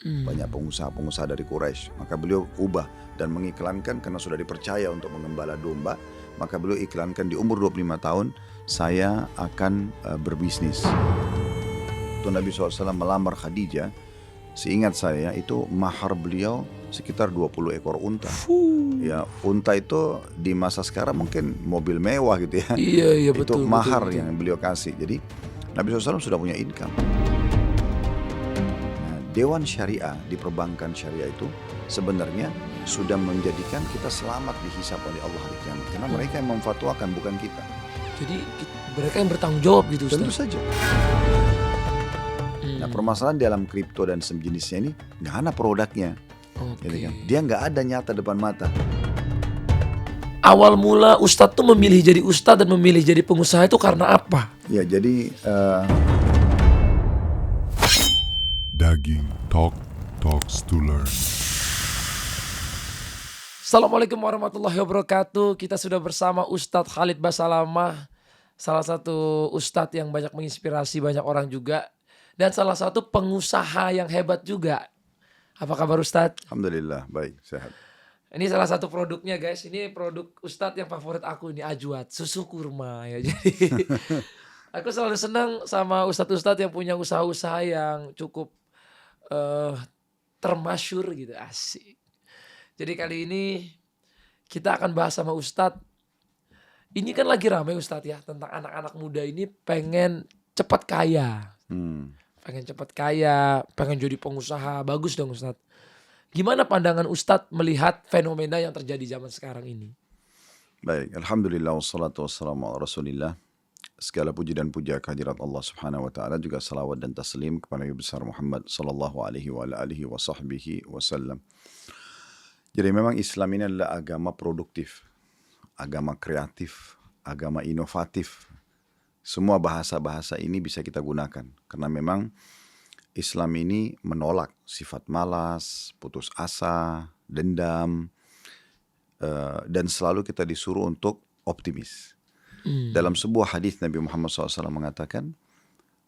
banyak pengusaha-pengusaha dari Quraisy. Maka beliau ubah dan mengiklankan karena sudah dipercaya untuk mengembala domba. Maka beliau iklankan di umur 25 tahun, saya akan berbisnis. Itu Nabi SAW melamar Khadijah, seingat saya itu mahar beliau sekitar 20 ekor unta. Ya, unta itu di masa sekarang mungkin mobil mewah gitu ya. Iya, iya, Itu betul, mahar betul. yang beliau kasih. Jadi Nabi SAW sudah punya income. Nah, Dewan Syariah di perbankan syariah itu sebenarnya sudah menjadikan kita selamat dihisap oleh Allah hari kiamat. Karena mereka yang memfatwakan, bukan kita. Jadi mereka yang bertanggung jawab gitu, Tentu Ustaz. saja. Nah, permasalahan dalam kripto dan sejenisnya ini nggak ada produknya. Oke. Gitu kan. Dia nggak ada nyata depan mata. Awal mula Ustadz tuh memilih jadi Ustadz dan memilih jadi pengusaha itu karena apa? Ya, jadi Daging talks to learn. Assalamualaikum warahmatullahi wabarakatuh. Kita sudah bersama Ustadz Khalid Basalamah, salah satu Ustadz yang banyak menginspirasi banyak orang juga, dan salah satu pengusaha yang hebat juga. Apa kabar Ustadz? Alhamdulillah, baik, sehat. Ini salah satu produknya guys. Ini produk Ustadz yang favorit aku ini, Ajwat, susu kurma ya. Jadi aku selalu senang sama Ustadz-Ustadz yang punya usaha-usaha yang cukup termasyur gitu, asik. Jadi kali ini kita akan bahas sama Ustadz. Ini kan lagi ramai Ustadz ya, tentang anak-anak muda ini pengen cepat kaya. Pengen cepat kaya, pengen jadi pengusaha. Bagus dong Ustadz. Gimana pandangan Ustadz melihat fenomena yang terjadi zaman sekarang ini? Baik, alhamdulillah wassalatu wassalamu ala rasulillah. Segala puji dan puja kehadirat Allah Subhanahu wa taala, juga salawat dan taslim kepada Nabi besar Muhammad sallallahu alaihi wa alihi wa sahbihi wasallam. Jadi memang Islam ini adalah agama produktif, agama kreatif, agama inovatif. Semua bahasa-bahasa ini bisa kita gunakan karena memang Islam ini menolak sifat malas, putus asa, dendam, dan selalu kita disuruh untuk optimis. Dalam sebuah hadis Nabi Muhammad SAW mengatakan,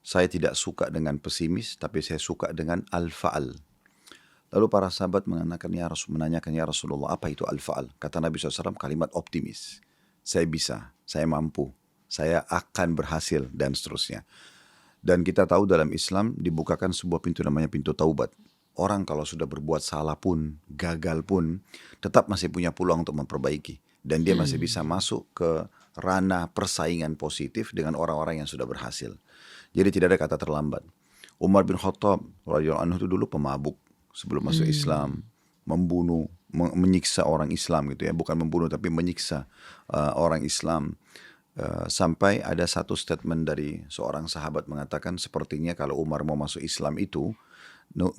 saya tidak suka dengan pesimis, tapi saya suka dengan al-fa'al. Lalu para sahabat menanyakan, ya Rasulullah, apa itu al-fa'al? Kata Nabi SAW, kalimat optimis. Saya bisa, saya mampu, saya akan berhasil, dan seterusnya. Dan kita tahu dalam Islam dibukakan sebuah pintu namanya pintu taubat. Orang kalau sudah berbuat salah pun, gagal pun, tetap masih punya peluang untuk memperbaiki. Dan dia masih bisa masuk ke ranah persaingan positif dengan orang-orang yang sudah berhasil. Jadi tidak ada kata terlambat. Umar bin Khattab radhiyallahu anhu itu dulu pemabuk sebelum masuk Islam, membunuh, menyiksa orang Islam gitu ya, bukan membunuh tapi menyiksa orang Islam. Sampai ada satu statement dari seorang sahabat mengatakan sepertinya kalau Umar mau masuk Islam itu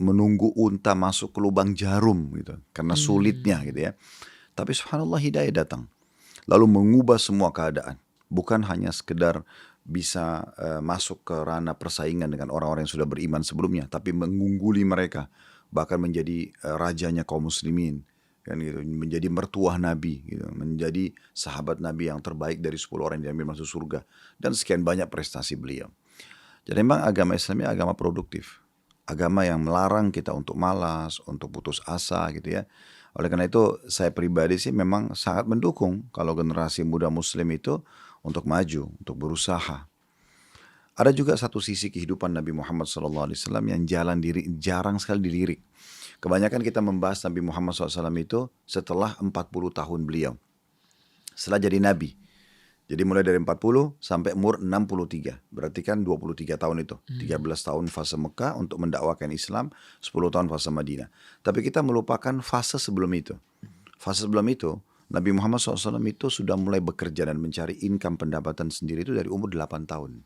menunggu unta masuk ke lubang jarum gitu, karena sulitnya gitu ya. Tapi subhanallah hidayah datang, lalu mengubah semua keadaan. Bukan hanya sekedar bisa masuk ke ranah persaingan dengan orang-orang yang sudah beriman sebelumnya, tapi mengungguli mereka, bahkan menjadi rajanya kaum muslimin. Kan gitu, menjadi mertua Nabi gitu, menjadi sahabat Nabi yang terbaik dari 10 orang yang diambil masuk surga, dan sekian banyak prestasi beliau. Jadi memang agama Islam ini agama produktif, agama yang melarang kita untuk malas, untuk putus asa gitu ya. Oleh karena itu saya pribadi sih memang sangat mendukung kalau generasi muda muslim itu untuk maju, untuk berusaha. Ada juga satu sisi kehidupan Nabi Muhammad SAW yang jarang sekali dilirik. Kebanyakan kita membahas Nabi Muhammad SAW itu setelah 40 tahun beliau, setelah jadi Nabi. Jadi mulai dari 40 sampai umur 63. Berarti kan 23 tahun itu. 13 tahun fase Mekah untuk mendakwakan Islam, 10 tahun fase Madinah. Tapi kita melupakan fase sebelum itu. Fase sebelum itu, Nabi Muhammad SAW itu sudah mulai bekerja dan mencari income pendapatan sendiri itu dari umur 8 tahun.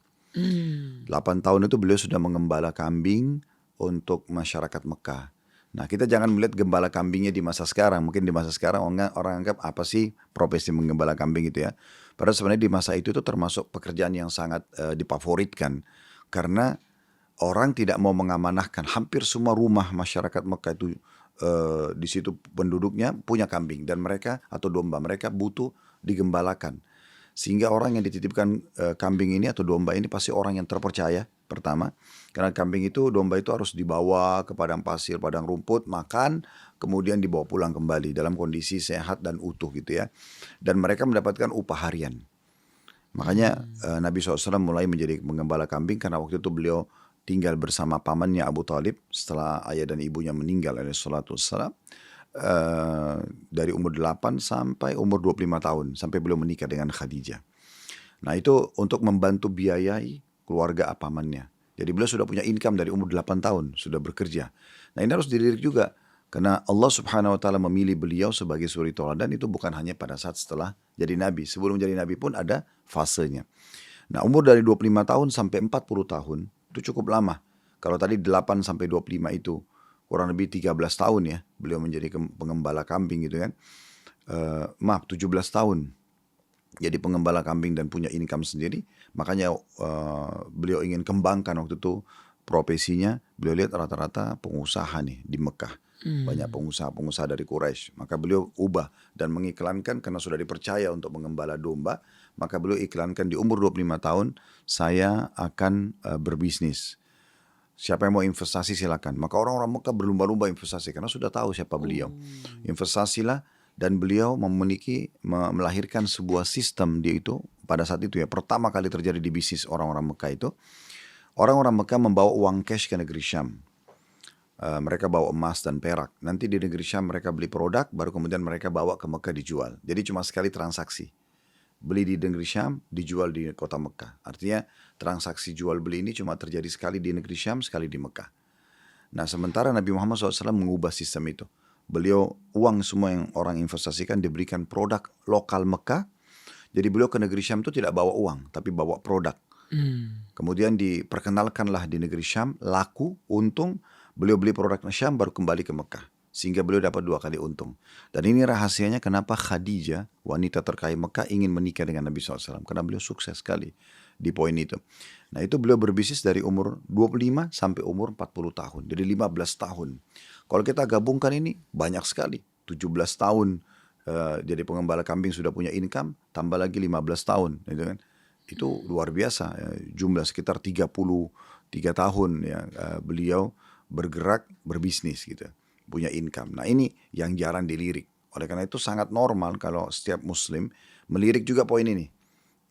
8 tahun itu beliau sudah mengembala kambing untuk masyarakat Mekah. Nah, kita jangan melihat gembala kambingnya di masa sekarang. Mungkin di masa sekarang orang anggap apa sih profesi menggembala kambing itu ya. Padahal sebenarnya di masa itu termasuk pekerjaan yang sangat difavoritkan. Karena orang tidak mau mengamanahkan. Hampir semua rumah masyarakat Mekah itu di situ penduduknya punya kambing. Dan mereka atau domba mereka butuh digembalakan. Sehingga orang yang dititipkan kambing ini atau domba ini pasti orang yang terpercaya. pertama. Karena kambing itu, domba itu harus dibawa ke padang pasir, padang rumput, makan, kemudian dibawa pulang kembali dalam kondisi sehat dan utuh gitu ya. Dan mereka mendapatkan upah harian. Makanya Nabi SAW mulai menjadi penggembala kambing karena waktu itu beliau tinggal bersama pamannya Abu Talib setelah ayah dan ibunya meninggal alaihi salatu wassalam. Dari umur 8 sampai umur 25 tahun sampai beliau menikah dengan Khadijah. Nah itu untuk membantu biayai keluarga pamannya. Jadi beliau sudah punya income dari umur 8 tahun, sudah bekerja. Nah ini harus dilirik juga. Karena Allah subhanahu wa ta'ala memilih beliau sebagai suri toladan itu bukan hanya pada saat setelah jadi nabi. Sebelum jadi nabi pun ada fasenya. Nah umur dari 25 tahun sampai 40 tahun itu cukup lama. Kalau tadi 8 sampai 25 itu kurang lebih 13 tahun ya. Beliau menjadi pengembala kambing gitu kan. 17 tahun. Jadi pengembala kambing dan punya income sendiri. Makanya beliau ingin kembangkan waktu itu profesinya. Beliau lihat rata-rata pengusaha nih di Mekah. Banyak pengusaha-pengusaha dari Quraisy. Maka beliau ubah dan mengiklankan karena sudah dipercaya untuk mengembala domba. Maka beliau iklankan di umur 25 tahun, saya akan berbisnis. Siapa yang mau investasi silakan. Maka orang-orang Mekah berlumba-lumba investasi karena sudah tahu siapa beliau. Investasilah dan beliau melahirkan sebuah sistem dia itu pada saat itu ya. Pertama kali terjadi di bisnis orang-orang Mekah itu. Orang-orang Mekah membawa uang cash ke negeri Syam. Mereka bawa emas dan perak. Nanti di negeri Syam mereka beli produk, baru kemudian mereka bawa ke Mekah dijual. Jadi cuma sekali transaksi. Beli di negeri Syam, dijual di kota Mekah. Artinya transaksi jual beli ini cuma terjadi sekali di negeri Syam, sekali di Mekah. Nah sementara Nabi Muhammad SAW mengubah sistem itu. Beliau uang semua yang orang investasikan diberikan produk lokal Mekah. Jadi beliau ke negeri Syam itu tidak bawa uang, tapi bawa produk. Kemudian diperkenalkanlah di negeri Syam, laku, untung. Beliau beli produk Syam baru kembali ke Mekah. Sehingga beliau dapat 2 kali untung. Dan ini rahasianya kenapa Khadijah, wanita terkaya Mekah, ingin menikah dengan Nabi SAW. Karena beliau sukses sekali di poin itu. Nah itu beliau berbisnis dari umur 25 sampai umur 40 tahun. Jadi 15 tahun. Kalau kita gabungkan ini banyak sekali. 17 tahun jadi pengembala kambing sudah punya income. Tambah lagi 15 tahun. Gitu kan. Itu luar biasa. Jumlah sekitar 33 tahun ya, beliau bergerak berbisnis gitu, punya income. Nah ini yang jarang dilirik. Oleh karena itu sangat normal kalau setiap muslim melirik juga poin ini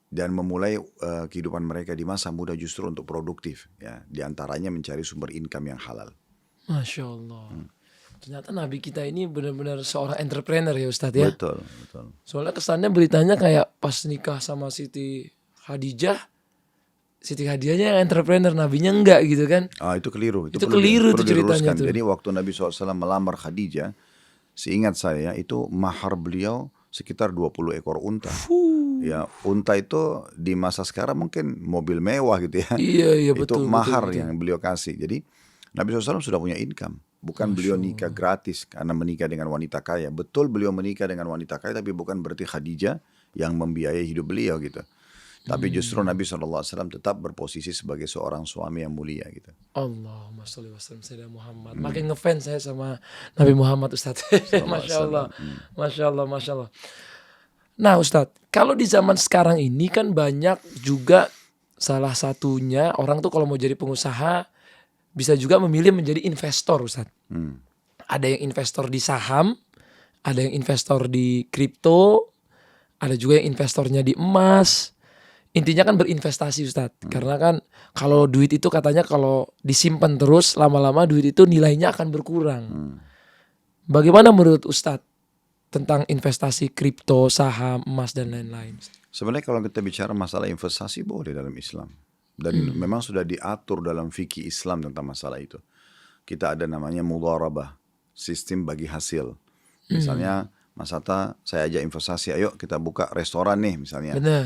dan memulai kehidupan mereka di masa muda justru untuk produktif ya, di antaranya mencari sumber income yang halal. Masya Allah. Ternyata Nabi kita ini benar-benar seorang entrepreneur ya Ustadz ya. Betul, betul. Soalnya kesannya beritanya kayak pas nikah sama Siti Khadijah, Siti Khadijahnya yang entrepreneur, nabinya enggak gitu kan. Itu keliru. Itu keliru itu ceritanya tuh. Jadi waktu Nabi SAW melamar Khadijah, seingat saya itu mahar beliau sekitar 20 ekor unta. Ya, unta itu di masa sekarang mungkin mobil mewah gitu ya. Iya betul. Itu mahar betul. yang beliau kasih. Jadi Nabi SAW sudah punya income. Bukan beliau nikah gratis karena menikah dengan wanita kaya. Betul beliau menikah dengan wanita kaya, tapi bukan berarti Khadijah yang membiayai hidup beliau gitu. Tapi justru Nabi SAW tetap berposisi sebagai seorang suami yang mulia gitu. Allahumma sholli wa sallim Sayyidina Muhammad. Makin ngefans saya sama Nabi Muhammad Ustadz. Masya Allah. Masya Allah, Masya Allah. Nah Ustadz, kalau di zaman sekarang ini kan banyak juga, salah satunya orang tuh kalau mau jadi pengusaha bisa juga memilih menjadi investor Ustadz. Ada yang investor di saham, ada yang investor di kripto, ada juga yang investornya di emas. Intinya kan berinvestasi Ustadz. Karena kan kalau duit itu katanya kalau disimpan terus lama-lama duit itu nilainya akan berkurang. Bagaimana menurut Ustadz tentang investasi kripto, saham, emas dan lain-lain? Sebenarnya kalau kita bicara masalah investasi boleh dalam Islam. Dan memang sudah diatur dalam fikih Islam tentang masalah itu. Kita ada namanya mudharabah, sistem bagi hasil. Misalnya Mas Hatta, saya ajak investasi, ayo kita buka restoran nih misalnya. Benar.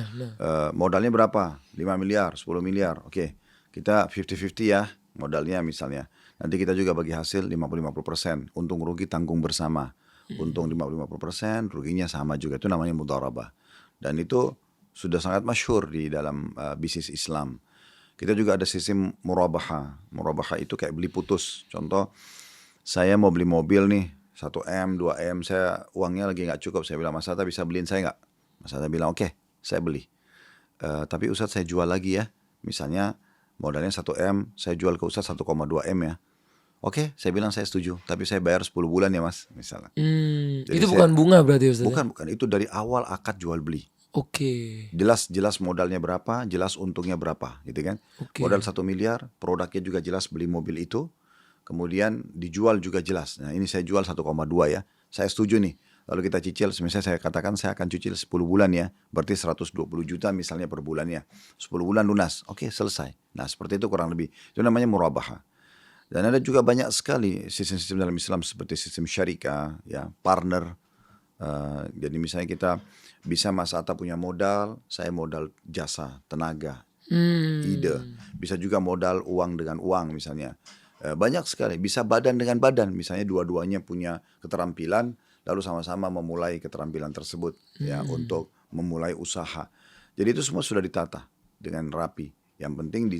Modalnya berapa? 5 miliar, 10 miliar. Oke, kita 50-50 ya modalnya misalnya. Nanti kita juga bagi hasil 50-50%. Untung rugi tanggung bersama. Untung 50-50%, ruginya sama juga. Itu namanya mudharabah. Dan itu sudah sangat masyhur di dalam bisnis Islam. Kita juga ada sistem murabaha. Murabaha itu kayak beli putus. Contoh, saya mau beli mobil nih. 1M, 2M, saya uangnya lagi gak cukup. Saya bilang, Mas Hatta bisa beliin saya gak? Mas Hatta bilang, oke, saya beli. Tapi Ustadz saya jual lagi ya. Misalnya modalnya 1 M, saya jual ke Ustadz 1,2 M ya. Oke, saya bilang saya setuju, tapi saya bayar 10 bulan ya Mas, misalnya. Jadi Itu bukan bunga berarti Ustaz? Bukan, itu dari awal akad jual beli. Oke. Jelas modalnya berapa, jelas untungnya berapa, gitu kan. Oke. Modal 1 miliar, produknya juga jelas, beli mobil itu, kemudian dijual juga jelas. Nah ini saya jual 1,2 ya, saya setuju nih. Lalu kita cicil, misalnya saya katakan saya akan cicil 10 bulan ya, berarti 120 juta misalnya per bulannya. 10 bulan lunas, oke selesai. Nah seperti itu kurang lebih, itu namanya murabahah. Dan ada juga banyak sekali sistem-sistem dalam Islam seperti sistem syarikah, ya, partner. Jadi misalnya kita bisa Mas Atta punya modal, saya modal jasa, tenaga, ide. Bisa juga modal uang dengan uang misalnya. Banyak sekali, bisa badan dengan badan. Misalnya dua-duanya punya keterampilan, lalu sama-sama memulai keterampilan tersebut ya untuk memulai usaha. Jadi itu semua sudah ditata dengan rapi. Yang penting di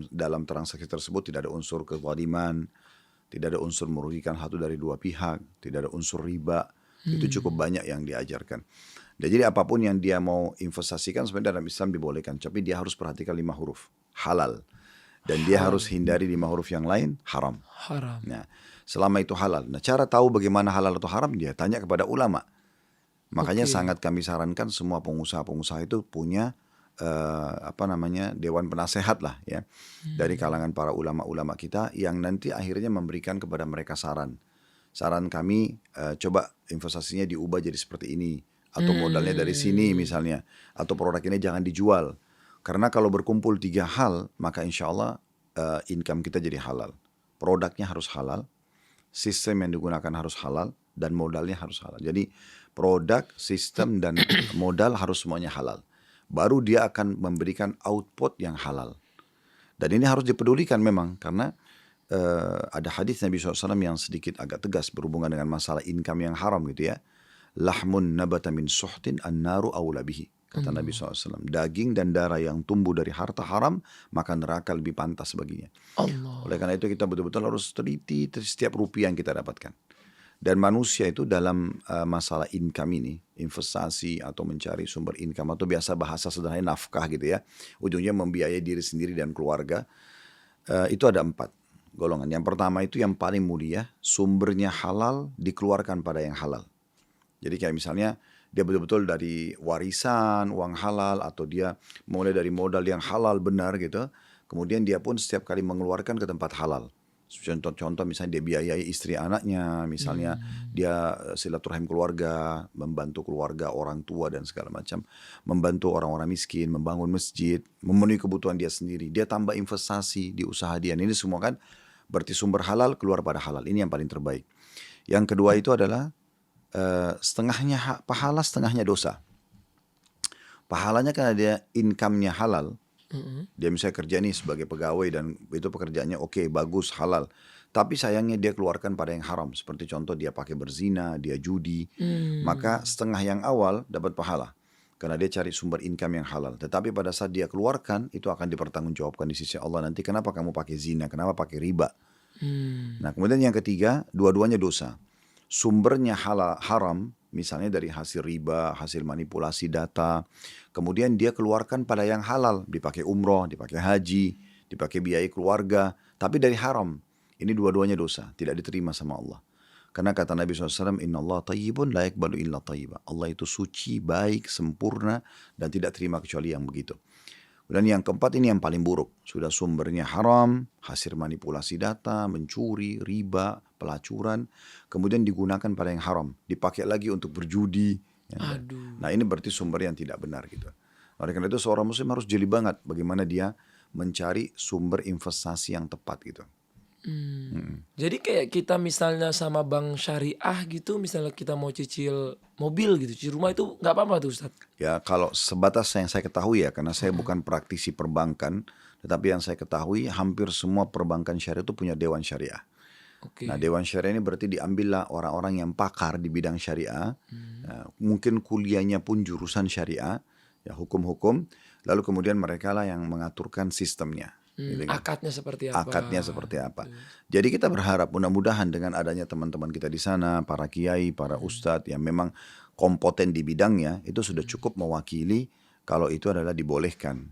dalam transaksi tersebut tidak ada unsur kezaliman, tidak ada unsur merugikan satu dari dua pihak, tidak ada unsur riba. Itu cukup banyak yang diajarkan. Dan jadi apapun yang dia mau investasikan sebenarnya dalam Islam dibolehkan, tapi dia harus perhatikan 5 huruf halal, dan dia harus hindari 5 huruf yang lain haram. Haram. Nah, selama itu halal. Nah, cara tahu bagaimana halal atau haram dia tanya kepada ulama. Makanya sangat kami sarankan semua pengusaha-pengusaha itu punya dewan penasehat lah ya, dari kalangan para ulama-ulama kita yang nanti akhirnya memberikan kepada mereka saran. Saran kami coba investasinya diubah jadi seperti ini, atau modalnya dari sini misalnya, atau produk ini jangan dijual. Karena kalau berkumpul 3 hal maka insya Allah income kita jadi halal. Produknya harus halal, sistem yang digunakan harus halal, dan modalnya harus halal. Jadi produk, sistem, dan modal harus semuanya halal. Baru dia akan memberikan output yang halal. Dan ini harus dipedulikan memang, karena ada hadis Nabi SAW yang sedikit agak tegas berhubungan dengan masalah income yang haram gitu ya. Lahmun nabata min suhtin an-naru awla bihi. Kata Nabi SAW, daging dan darah yang tumbuh dari harta haram, maka neraka lebih pantas baginya. Allah. Oleh karena itu kita betul-betul harus teliti setiap rupiah yang kita dapatkan. Dan manusia itu dalam masalah income ini, investasi atau mencari sumber income, atau biasa bahasa sederhana nafkah gitu ya, ujungnya membiayai diri sendiri dan keluarga, itu ada 4 golongan. Yang pertama itu yang paling mulia, sumbernya halal, dikeluarkan pada yang halal. Jadi kayak misalnya dia betul-betul dari warisan, uang halal, atau dia mulai dari modal yang halal benar gitu, kemudian dia pun setiap kali mengeluarkan ke tempat halal. Contoh misalnya dia biayai istri anaknya, misalnya dia silaturahim keluarga, membantu keluarga, orang tua dan segala macam, membantu orang-orang miskin, membangun masjid, memenuhi kebutuhan dia sendiri, dia tambah investasi di usaha dia. Ini semua kan berarti sumber halal keluar pada halal. Ini yang paling terbaik. Yang kedua itu adalah setengahnya pahala, setengahnya dosa. Pahalanya karena dia income-nya halal. Dia misalnya kerja nih sebagai pegawai dan itu pekerjaannya oke, bagus, halal. Tapi sayangnya dia keluarkan pada yang haram. Seperti contoh dia pakai berzina, dia judi. Maka setengah yang awal dapat pahala. Karena dia cari sumber income yang halal. Tetapi pada saat dia keluarkan, itu akan dipertanggungjawabkan di sisi Allah nanti. Kenapa kamu pakai zina, kenapa pakai riba. Nah kemudian yang ketiga, dua-duanya dosa. Sumbernya haram, misalnya dari hasil riba, hasil manipulasi data. Kemudian dia keluarkan pada yang halal, dipakai umroh, dipakai haji, dipakai biaya keluarga. Tapi dari haram, ini dua-duanya dosa, tidak diterima sama Allah. Karena kata Nabi SAW, Inna Allah tayyibun la yakbalu illa tayyiba. Allah itu suci, baik, sempurna, dan tidak terima kecuali yang begitu. Dan yang keempat ini yang paling buruk. Sudah sumbernya haram, hasil manipulasi data, mencuri, riba, pelacuran. Kemudian digunakan pada yang haram. Dipakai lagi untuk berjudi. Ya. Nah ini berarti sumber yang tidak benar gitu. Oleh karena itu seorang muslim harus jeli banget bagaimana dia mencari sumber investasi yang tepat gitu. Jadi kayak kita misalnya sama bank syariah gitu, misalnya kita mau cicil mobil gitu, cicil rumah itu nggak apa-apa tuh Ustaz? Ya kalau sebatas yang saya ketahui ya, karena saya bukan praktisi perbankan, tetapi yang saya ketahui hampir semua perbankan syariah itu punya dewan syariah. Nah dewan syariah ini berarti diambillah orang-orang yang pakar di bidang syariah, mungkin kuliahnya pun jurusan syariah, ya hukum-hukum, lalu kemudian mereka lah yang mengaturkan sistemnya. Akadnya seperti apa? Akadnya seperti apa. Jadi kita berharap mudah-mudahan dengan adanya teman-teman kita di sana, para kiai, para ustadz yang memang kompeten di bidangnya, itu sudah cukup mewakili kalau itu adalah dibolehkan.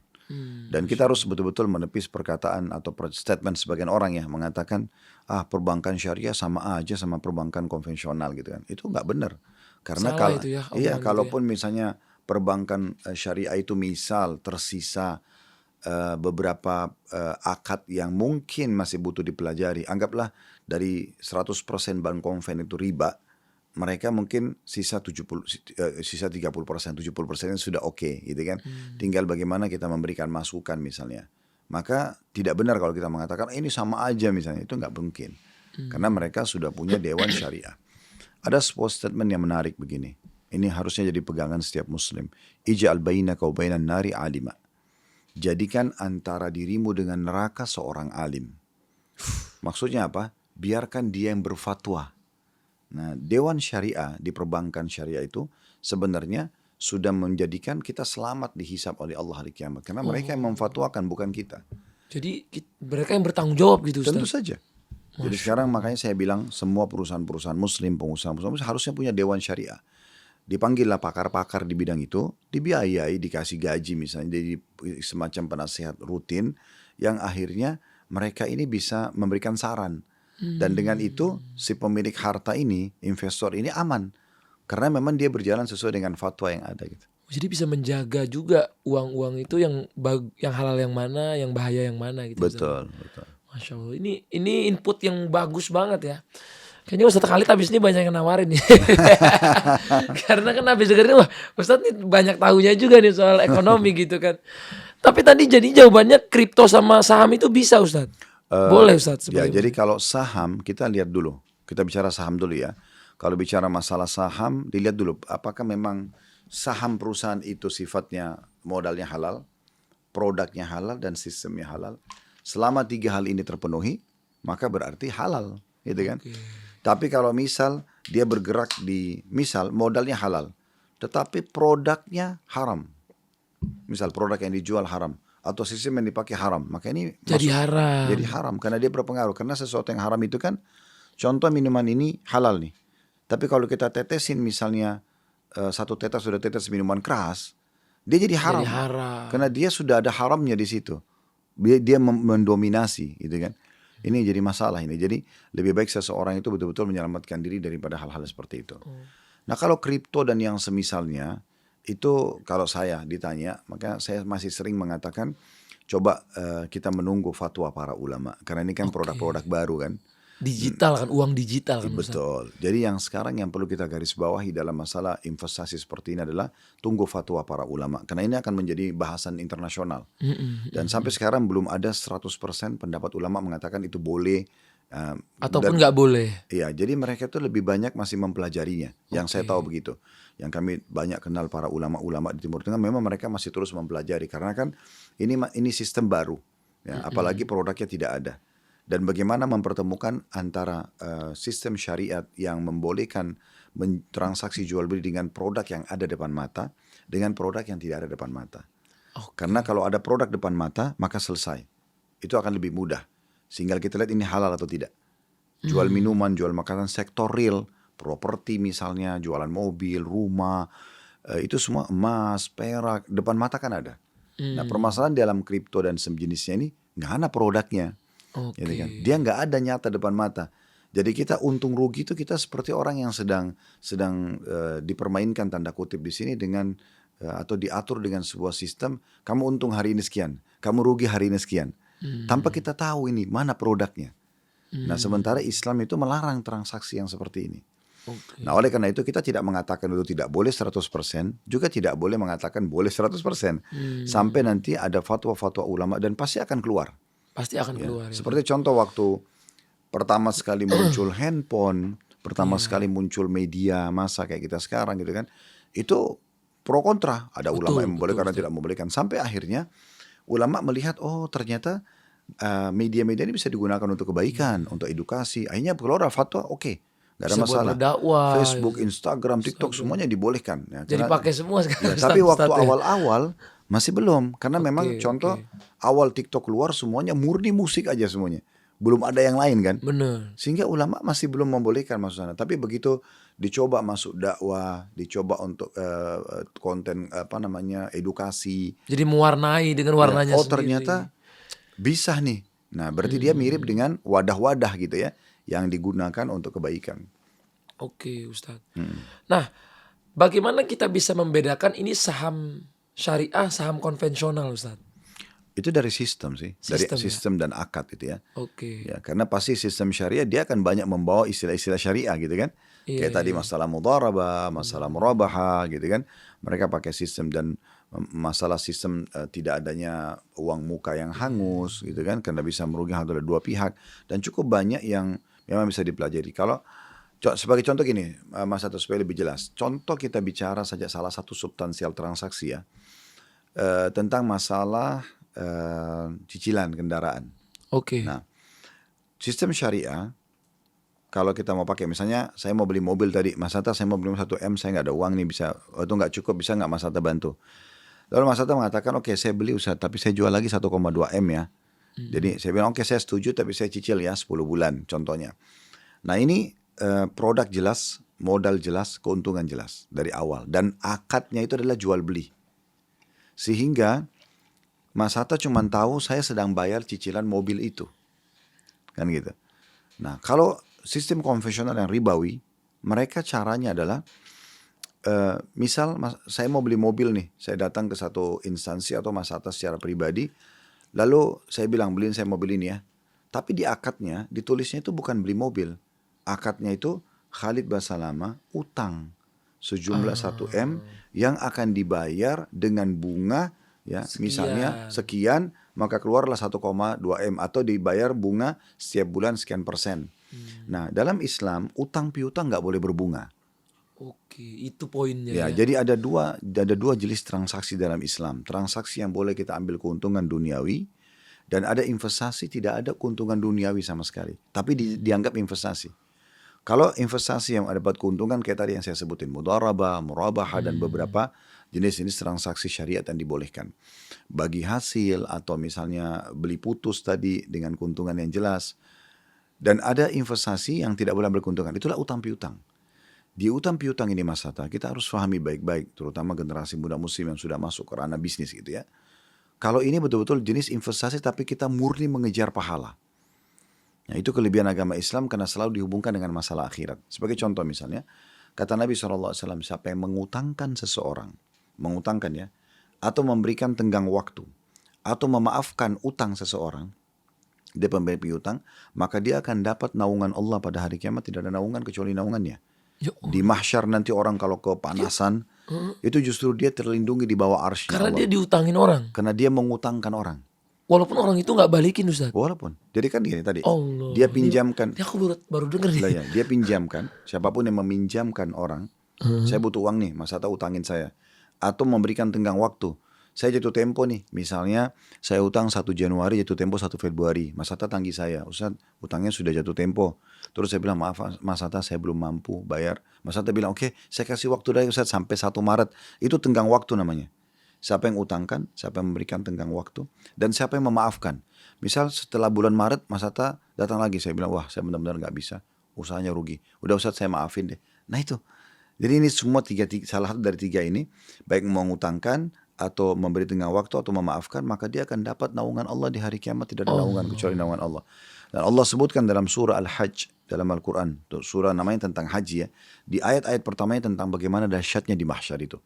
Dan kita harus betul-betul menepis perkataan atau statement sebagian orang ya mengatakan perbankan syariah sama aja sama perbankan konvensional gitu kan. Itu nggak benar. Karena Salah kalau itu ya, iya omongan gitu ya. kalaupun misalnya perbankan syariah itu misal tersisa beberapa akad yang mungkin masih butuh dipelajari. Anggaplah dari 100% bank konven itu riba, mereka mungkin sisa 30%, 70% sudah oke, gitu kan. Tinggal bagaimana kita memberikan masukan misalnya. Maka tidak benar kalau kita mengatakan ini sama aja misalnya, itu nggak mungkin. Karena mereka sudah punya dewan syariah. Ada sebuah statement yang menarik begini. Ini harusnya jadi pegangan setiap muslim. Ij'al bainaka wa bainan nari alima. Jadikan antara dirimu dengan neraka seorang alim. Maksudnya apa? Biarkan dia yang berfatwa. Nah, dewan syariah di perbankan syariah itu sebenarnya sudah menjadikan kita selamat dihisab oleh Allah hari kiamat. Karena mereka yang memfatwakan, bukan kita. Jadi mereka yang bertanggung jawab gitu Ustaz. Tentu saja. Jadi sekarang makanya saya bilang semua perusahaan-perusahaan muslim, pengusaha-pengusaha muslim harusnya punya dewan syariah. Dipanggillah pakar-pakar di bidang itu, dibiayai, dikasih gaji misalnya, jadi semacam penasehat rutin yang akhirnya mereka ini bisa memberikan saran. Dan dengan itu si pemilik harta ini, investor ini aman. Karena memang dia berjalan sesuai dengan fatwa yang ada gitu. Jadi bisa menjaga juga uang-uang itu yang halal yang mana, yang bahaya yang mana gitu. Betul, Ustaz. betul. Masya Allah, ini input yang bagus banget ya. Kayaknya Ustadz Khalid habis ini banyak yang nawarin nih. Karena kan habis dengerin, wah Ustadz nih banyak tahunya juga nih soal ekonomi gitu kan. Tapi tadi jadi jawabannya kripto sama saham itu bisa Ustadz? Boleh Ustadz? Ya, jadi kalau saham kita lihat dulu. Kita bicara saham dulu ya. Kalau bicara masalah saham, dilihat dulu apakah memang saham perusahaan itu sifatnya modalnya halal, produknya halal, dan sistemnya halal. Selama 3 hal ini terpenuhi, maka berarti halal, gitu kan? Tapi kalau misal dia bergerak di, misal modalnya halal, tetapi produknya haram. Misal produk yang dijual haram, atau sistem yang dipakai haram, maka ini jadi haram. Jadi haram, karena dia berpengaruh. Karena sesuatu yang haram itu kan, contoh minuman ini halal nih. Tapi kalau kita tetesin misalnya, 1 tetes sudah tetes minuman keras, dia jadi haram. Jadi haram. Karena dia sudah ada haramnya di situ. Dia mendominasi, gitu kan. Ini jadi masalah ini. Jadi lebih baik seseorang itu betul-betul menyelamatkan diri daripada hal-hal seperti itu. Nah kalau kripto dan yang semisalnya, itu kalau saya ditanya, maka saya masih sering mengatakan, coba kita menunggu fatwa para ulama. Karena ini kan produk-produk baru kan. Digital kan, uang digital kan. Betul. Jadi yang sekarang yang perlu kita garis bawahi dalam masalah investasi seperti ini adalah tunggu fatwa para ulama. Karena ini akan menjadi bahasan internasional. Dan sampai sekarang belum ada 100% pendapat ulama mengatakan itu boleh. Ataupun nggak boleh. Iya, jadi mereka itu lebih banyak masih mempelajarinya. Yang saya tahu begitu. Yang kami banyak kenal para ulama-ulama di Timur Tengah, memang mereka masih terus mempelajari. Karena kan ini sistem baru. Ya, apalagi produknya tidak ada. Dan bagaimana mempertemukan antara sistem syariat yang membolehkan transaksi jual beli dengan produk yang ada depan mata dengan produk yang tidak ada depan mata. Karena kalau ada produk depan mata maka selesai. Itu akan lebih mudah. Sehingga kita lihat ini halal atau tidak. Jual minuman, jual makanan, sektor real, properti misalnya, jualan mobil, rumah, itu semua emas, perak, depan mata kan ada. Nah permasalahan dalam kripto dan sejenisnya ini nggak ada produknya. Gitu kan? Dia nggak ada nyata depan mata. Jadi kita untung rugi itu kita seperti orang yang sedang dipermainkan tanda kutip di sini dengan atau diatur dengan sebuah sistem. Kamu untung hari ini sekian, kamu rugi hari ini sekian. Tanpa kita tahu ini mana produknya. Nah sementara Islam itu melarang transaksi yang seperti ini. Nah oleh karena itu kita tidak mengatakan itu tidak boleh 100%, juga tidak boleh mengatakan boleh 100%. Sampai nanti ada fatwa-fatwa ulama dan pasti akan keluar. Pasti akan keluar. Ya. Seperti contoh waktu pertama sekali muncul handphone, pertama sekali muncul media massa kayak kita sekarang gitu kan. Itu pro kontra, ada ulama yang membolehkan dan tidak membolehkan. Sampai akhirnya ulama melihat ternyata media-media ini bisa digunakan untuk kebaikan, untuk edukasi. Akhirnya keluar fatwa, oke. Gak ada masalah. Facebook, Instagram, TikTok semuanya dibolehkan. Ya, jadi pakai semua sekarang. Ya, tapi waktu awal-awal masih belum. Karena memang contoh awal TikTok keluar semuanya murni musik aja semuanya. belum ada yang lain kan. Bener. Sehingga ulama masih belum membolehkan masuk sana. Tapi begitu dicoba masuk dakwah, dicoba untuk konten edukasi. Jadi mewarnai dengan warnanya Oh sendiri. ternyata bisa nih. Nah berarti dia mirip dengan wadah-wadah gitu ya, yang digunakan untuk kebaikan. Oke Ustadz. Nah, bagaimana kita bisa membedakan ini saham syariah, saham konvensional Ustadz? Itu dari sistem sih, dari Sistem, ya? sistem dan akad gitu ya. Oke. Ya, karena pasti sistem syariah dia akan banyak membawa istilah-istilah syariah gitu kan. Iya, Kayak tadi masalah mudharabah, masalah murabaha gitu kan. Mereka pakai sistem dan masalah sistem tidak adanya uang muka yang hangus gitu kan. Karena bisa merugikan dua pihak. Dan cukup banyak yang memang bisa dipelajari. Kalau sebagai contoh gini, Mas Ato supaya lebih jelas. Contoh kita bicara saja salah satu substansial transaksi ya. Tentang masalah cicilan kendaraan. Oke. Nah, sistem syariah, kalau kita mau pakai, misalnya saya mau beli mobil tadi, Mas Hatta saya mau beli 1M, saya nggak ada uang nih, bisa, atau nggak cukup, bisa nggak Mas Hatta bantu? Lalu Mas Hatta mengatakan, oke saya beli Ustaz, tapi saya jual lagi 1,2M ya. Jadi saya bilang, oke saya setuju, tapi saya cicil ya 10 bulan contohnya. Nah ini produk jelas, modal jelas, keuntungan jelas dari awal. Dan akadnya itu adalah jual beli. Sehingga Mas Hatta cuma tahu saya sedang bayar cicilan mobil itu. Kan gitu. Nah kalau sistem konvensional yang ribawi, mereka caranya adalah, misal saya mau beli mobil nih, saya datang ke satu instansi atau Mas Hatta secara pribadi, lalu saya bilang beliin saya mobil ini ya. Tapi di akadnya, ditulisnya itu bukan beli mobil. Akadnya itu Khalid Basalamah utang sejumlah 1M yang akan dibayar dengan bunga ya misalnya sekian, maka keluarlah 1,2M atau dibayar bunga setiap bulan sekian persen. Nah dalam Islam utang piutang nggak boleh berbunga. Oke, itu poinnya Ya, ya. jadi ada dua jenis transaksi dalam Islam. Transaksi yang boleh kita ambil keuntungan duniawi, dan ada investasi tidak ada keuntungan duniawi sama sekali, tapi dianggap investasi. Kalau investasi yang dapat keuntungan kayak tadi yang saya sebutin, mudharabah, murabaha dan beberapa jenis-jenis transaksi syariat yang dibolehkan. Bagi hasil atau misalnya beli putus tadi dengan keuntungan yang jelas. Dan ada investasi yang tidak boleh berkeuntungan, itulah utang piutang. Di utang piutang ini Mas Hatta, kita harus pahami baik-baik, terutama generasi muda muslim yang sudah masuk ke ranah bisnis gitu ya. Kalau ini betul-betul jenis investasi tapi kita murni mengejar pahala. Nah itu kelebihan agama Islam karena selalu dihubungkan dengan masalah akhirat. Sebagai contoh misalnya, kata Nabi SAW, siapa yang mengutangkan seseorang, mengutangkan ya, atau memberikan tenggang waktu, atau memaafkan utang seseorang, dia pemberi piutang, maka dia akan dapat naungan Allah pada hari kiamat, tidak ada naungan kecuali naungannya. Di mahsyar nanti orang kalau kepanasan, itu justru dia terlindungi di bawah arsy Allah. Karena dia diutangin orang. Karena dia mengutangkan orang. Walaupun orang itu nggak balikin Ustaz. Walaupun. Jadi kan gini tadi. Allah. Dia pinjamkan. Ini aku baru denger nih. Ya, dia pinjamkan. Siapapun yang meminjamkan orang. Saya butuh uang nih. Mas Hatta utangin saya. Atau memberikan tenggang waktu. Saya jatuh tempo nih. Misalnya saya utang 1 Januari, jatuh tempo 1 Februari. Mas Hatta tagih saya. Ustaz utangnya sudah jatuh tempo. Terus saya bilang maaf Mas Hatta saya belum mampu bayar. Mas Hatta bilang oke, saya kasih waktu dari Ustaz sampai 1 Maret. Itu tenggang waktu namanya. Siapa yang utangkan, siapa yang memberikan tenggang waktu, dan siapa yang memaafkan. Misal setelah bulan Maret, Mas Hatta datang lagi. Saya bilang, wah saya benar-benar gak bisa. Usahanya rugi. Udah Ustaz saya maafin deh. Nah itu. Jadi ini semua salah satu dari 3 ini. Baik mengutangkan, atau memberi tenggang waktu, atau memaafkan. Maka dia akan dapat naungan Allah di hari kiamat. Tidak ada naungan kecuali naungan Allah. Dan Allah sebutkan dalam surah Al-Hajj. Dalam Al-Quran. Surah namanya tentang haji ya. Di ayat-ayat pertamanya tentang bagaimana dahsyatnya di mahsyar itu.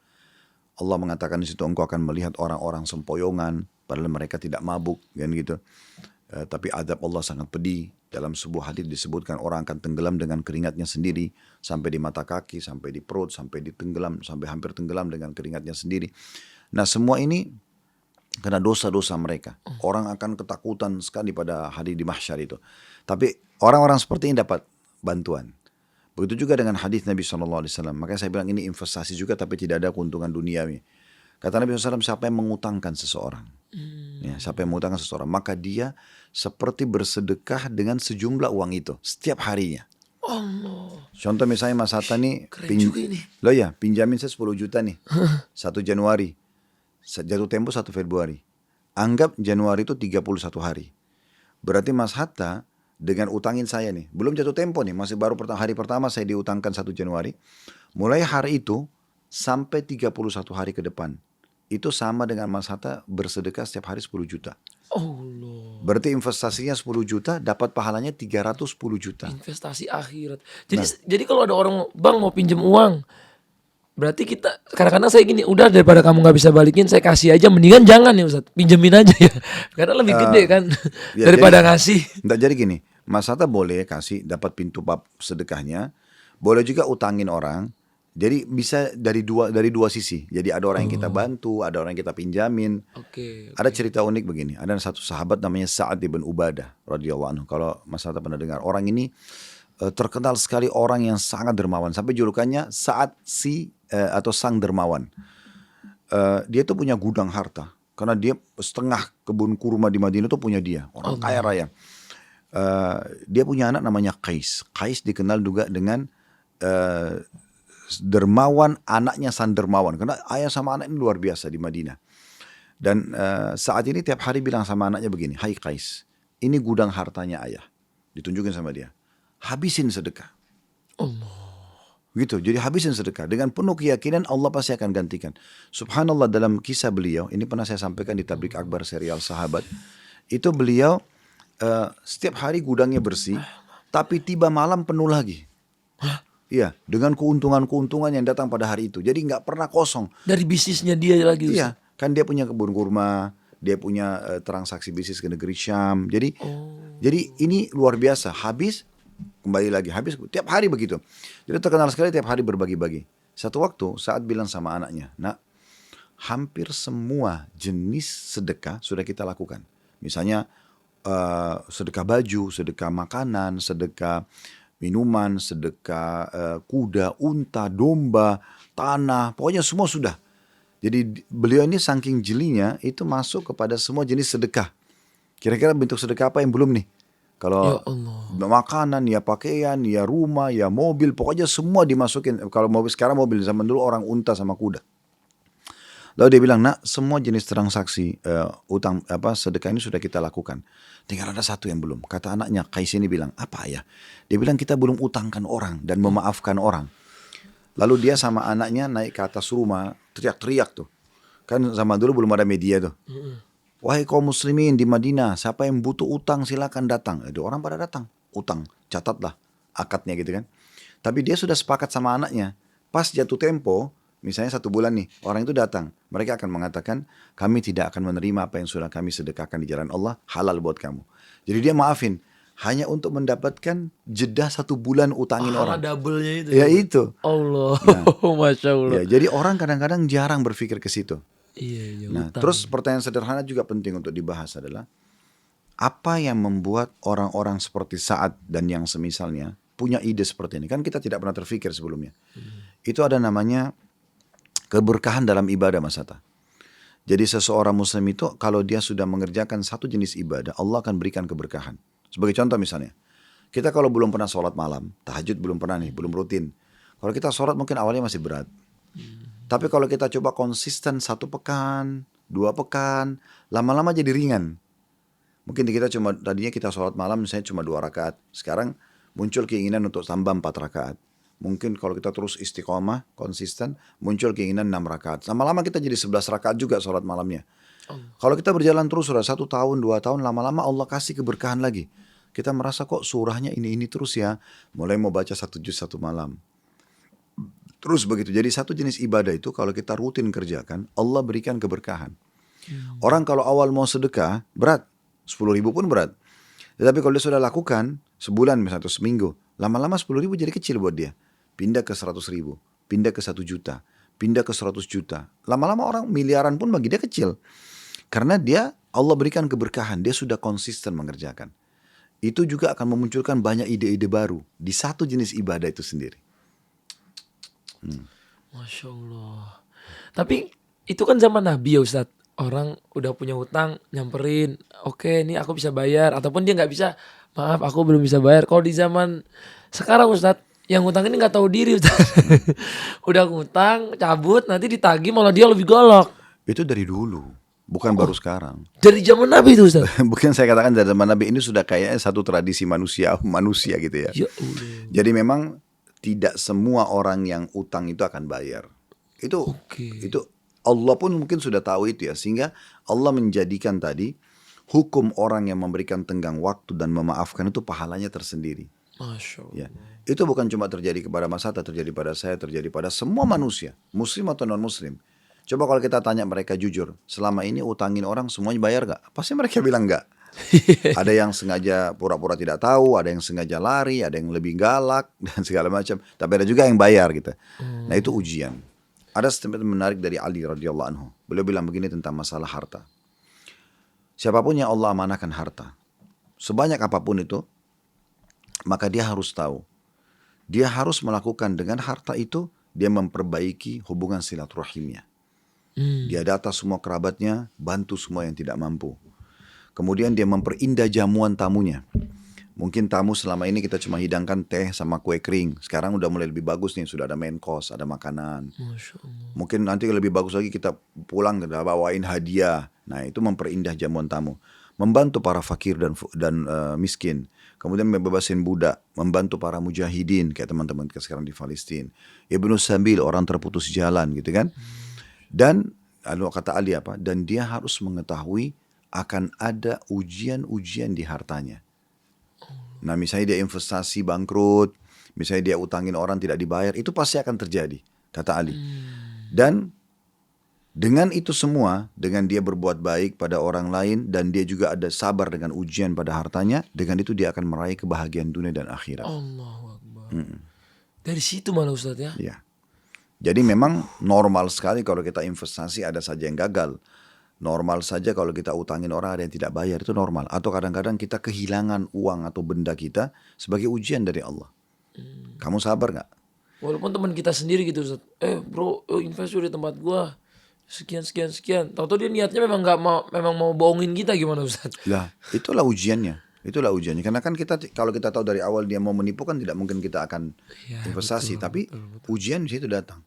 Allah mengatakan di situ engkau akan melihat orang-orang sempoyongan padahal mereka tidak mabuk kan gitu. Tapi azab Allah sangat pedih. Dalam sebuah hadis disebutkan orang akan tenggelam dengan keringatnya sendiri sampai di mata kaki, sampai di perut, sampai ditenggelam, sampai hampir tenggelam dengan keringatnya sendiri. Nah, semua ini karena dosa-dosa mereka. Orang akan ketakutan sekali pada hari di mahsyar itu. Tapi orang-orang seperti ini dapat bantuan. Begitu juga dengan hadis Nabi SAW. Makanya saya bilang ini investasi juga tapi tidak ada keuntungan duniawi. Kata Nabi SAW, siapa yang mengutangkan seseorang. Ya, siapa yang mengutangkan seseorang. Maka dia seperti bersedekah dengan sejumlah uang itu. Setiap harinya. Allah. Contoh misalnya Mas Hatta nih. Keren juga ini. Loh ya, pinjamin saya 10 juta nih. 1 Januari. Jatuh tempo 1 Februari. Anggap Januari itu 31 hari. Berarti Mas Hatta dengan utangin saya nih. Belum jatuh tempo nih, masih baru hari pertama saya diutangkan 1 Januari. Mulai hari itu sampai 31 hari ke depan. Itu sama dengan Mas Hatta bersedekah setiap hari 10 juta. Allah. Berarti investasinya 10 juta, dapat pahalanya 310 juta. Investasi akhirat. Jadi kalau ada orang, bang mau pinjem uang, berarti kita kadang-kadang saya gini, udah daripada kamu nggak bisa balikin, saya kasih aja, mendingan jangan ya Ustaz, pinjemin aja ya, karena lebih gede kan ya, daripada ngasih. Enggak, jadi gini, Mas Hatta boleh kasih, dapat pintu bab sedekahnya, boleh juga utangin orang. Jadi bisa dari dua sisi. Jadi ada orang yang kita bantu, ada orang yang kita pinjamin. Oke. Ada cerita unik begini. Ada satu sahabat namanya Sa'ad bin Ubadah radhiyallahu anhu. Kalau Mas Hatta pernah dengar, orang ini terkenal sekali orang yang sangat dermawan. Sampai julukannya Sa'ad atau Sang Dermawan. Dia tuh punya gudang harta. Karena dia setengah kebun kurma di Madinah itu punya dia. Orang kaya raya. Dia punya anak namanya Qais. Qais dikenal juga dengan dermawan, anaknya Sang Dermawan. Karena ayah sama anak ini luar biasa di Madinah. Dan saat ini tiap hari bilang sama anaknya begini, hai Qais, ini gudang hartanya ayah. Ditunjukin sama dia. Habisin sedekah. Allah. Gitu, jadi habisin sedekah. Dengan penuh keyakinan Allah pasti akan gantikan. Subhanallah, dalam kisah beliau, ini pernah saya sampaikan di Tablik Akbar serial Sahabat. Itu beliau setiap hari gudangnya bersih, tapi tiba malam penuh lagi. Iya, dengan keuntungan-keuntungan yang datang pada hari itu. Jadi nggak pernah kosong. Dari bisnisnya dia lagi. Iya, kan dia punya kebun kurma, dia punya transaksi bisnis ke negeri Syam. Jadi ini luar biasa. Habis, kembali lagi. Habis, tiap hari begitu. Jadi terkenal sekali tiap hari berbagi-bagi. Satu waktu saat bilang sama anaknya, nak, hampir semua jenis sedekah sudah kita lakukan. Misalnya sedekah baju, sedekah makanan, sedekah minuman, sedekah kuda, unta, domba, tanah, pokoknya semua sudah. Jadi beliau ini saking jelinya itu masuk kepada semua jenis sedekah. Kira-kira bentuk sedekah apa yang belum nih? Kalau makanan, ya pakaian, ya rumah, ya mobil, pokoknya semua dimasukin. Kalau mobil sekarang mobil, zaman dulu orang unta sama kuda. Lalu dia bilang, nak, semua jenis transaksi utang sedekah ini sudah kita lakukan. Tinggal ada satu yang belum. Kata anaknya, Qais ini bilang, apa ya? Dia bilang kita belum utangkan orang dan memaafkan orang. Lalu dia sama anaknya naik ke atas rumah, teriak-teriak tuh. Kan zaman dulu belum ada media tuh. Wahai kaum muslimin di Madinah, siapa yang butuh utang silakan datang. Ada orang pada datang, utang, catatlah akadnya gitu kan. Tapi dia sudah sepakat sama anaknya. Pas jatuh tempo, misalnya 1 bulan nih, orang itu datang. Mereka akan mengatakan, kami tidak akan menerima apa yang sudah kami sedekahkan di jalan Allah, halal buat kamu. Jadi dia maafin, hanya untuk mendapatkan jeda 1 bulan utangin orang. Double-nya itu. Ya itu. Allah, Masya Allah. Ya, jadi orang kadang-kadang jarang berpikir ke situ. Iya, Nah, utang. terus pertanyaan sederhana juga penting untuk dibahas adalah, apa yang membuat orang-orang seperti Sa'ad dan yang semisalnya punya ide seperti ini? Kan kita tidak pernah terpikir sebelumnya. Itu ada namanya keberkahan dalam ibadah, Mas Hatta. Jadi seseorang muslim itu kalau dia sudah mengerjakan satu jenis ibadah, Allah akan berikan keberkahan. Sebagai contoh misalnya, kita kalau belum pernah sholat malam, tahajud belum pernah nih, belum rutin. Kalau kita sholat mungkin awalnya masih berat. Tapi kalau kita coba konsisten 1 pekan, 2 pekan, lama-lama jadi ringan. Mungkin kita tadinya kita sholat malam misalnya cuma 2 rakaat. Sekarang muncul keinginan untuk tambah 4 rakaat. Mungkin kalau kita terus istiqomah, konsisten, muncul keinginan 6 rakaat. Lama-lama kita jadi 11 rakaat juga sholat malamnya. Kalau kita berjalan terus sudah 1 tahun, 2 tahun, lama-lama Allah kasih keberkahan lagi. Kita merasa kok surahnya ini terus ya. Mulai mau baca 1 juz 1 malam. Terus begitu. Jadi satu jenis ibadah itu kalau kita rutin kerjakan, Allah berikan keberkahan. Orang kalau awal mau sedekah, berat. 10.000 pun berat. Tetapi kalau dia sudah lakukan, sebulan misalnya atau seminggu, lama-lama 10.000 jadi kecil buat dia. Pindah ke 100.000, pindah ke 1 juta, pindah ke 100 juta. Lama-lama orang miliaran pun bagi dia kecil. Karena dia, Allah berikan keberkahan, dia sudah konsisten mengerjakan. Itu juga akan memunculkan banyak ide-ide baru di satu jenis ibadah itu sendiri. Masya Allah. Tapi itu kan zaman Nabi ya Ustadz. Orang udah punya hutang, nyamperin, oke ini aku bisa bayar. Ataupun dia gak bisa, maaf aku belum bisa bayar. Kalau di zaman sekarang Ustadz, yang hutang ini gak tahu diri Ustadz. Udah hutang, cabut, nanti ditagih malah dia lebih golok. Itu dari dulu. Bukan baru sekarang. Dari zaman Nabi itu Ustaz. Bukan saya katakan dari zaman Nabi, ini sudah kayaknya satu tradisi manusia gitu ya. Ya Allah. Jadi memang tidak semua orang yang utang itu akan bayar. Itu Allah pun mungkin sudah tahu itu ya, sehingga Allah menjadikan tadi hukum orang yang memberikan tenggang waktu dan memaafkan itu pahalanya tersendiri. Masya Allah. Ya, itu bukan cuma terjadi kepada Mas Hatta, terjadi pada saya, terjadi pada semua manusia, muslim atau non muslim. Coba kalau kita tanya mereka jujur, selama ini utangin orang semuanya bayar gak? Pasti mereka bilang gak. Ada yang sengaja pura-pura tidak tahu, ada yang sengaja lari, ada yang lebih galak dan segala macam. Tapi ada juga yang bayar gitu. Nah itu ujian. Ada statement menarik dari Ali radhiyallahu anhu. Beliau bilang begini tentang masalah harta. Siapapun yang Allah amanahkan harta, sebanyak apapun itu, maka dia harus tahu. Dia harus melakukan dengan harta itu, dia memperbaiki hubungan silaturahimnya. Dia data semua kerabatnya, bantu semua yang tidak mampu. Kemudian dia memperindah jamuan tamunya. Mungkin tamu selama ini kita cuma hidangkan teh sama kue kering. Sekarang udah mulai lebih bagus nih, sudah ada main course, ada makanan. Masya Allah. Mungkin nanti lebih bagus lagi kita pulang kita bawain hadiah. Nah itu memperindah jamuan tamu. Membantu para fakir dan miskin. Kemudian membebasin budak. Membantu para mujahidin kayak teman-teman kita sekarang di Palestina. Ibnu Sabil, orang terputus jalan gitu kan. Dan lalu kata Ali apa? Dan dia harus mengetahui akan ada ujian-ujian di hartanya. Nah misalnya dia investasi bangkrut, misalnya dia utangin orang tidak dibayar, itu pasti akan terjadi, kata Ali. Dan dengan itu semua, dengan dia berbuat baik pada orang lain, dan dia juga ada sabar dengan ujian pada hartanya, dengan itu dia akan meraih kebahagiaan dunia dan akhirat. Allahu Akbar. Dari situ malah Ustaz ya. Ya. Jadi memang normal sekali kalau kita investasi ada saja yang gagal. Normal saja kalau kita utangin orang ada yang tidak bayar, itu normal. Atau kadang-kadang kita kehilangan uang atau benda kita sebagai ujian dari Allah. Kamu sabar gak? Walaupun teman kita sendiri gitu Ustaz. Bro, invest di tempat gua. Sekian. Tahu-tahu dia niatnya memang mau bohongin kita, gimana Ustaz? Lah, itulah ujiannya. Karena kan kita kalau kita tahu dari awal dia mau menipu kan tidak mungkin kita akan investasi. Tapi ujian di situ datang.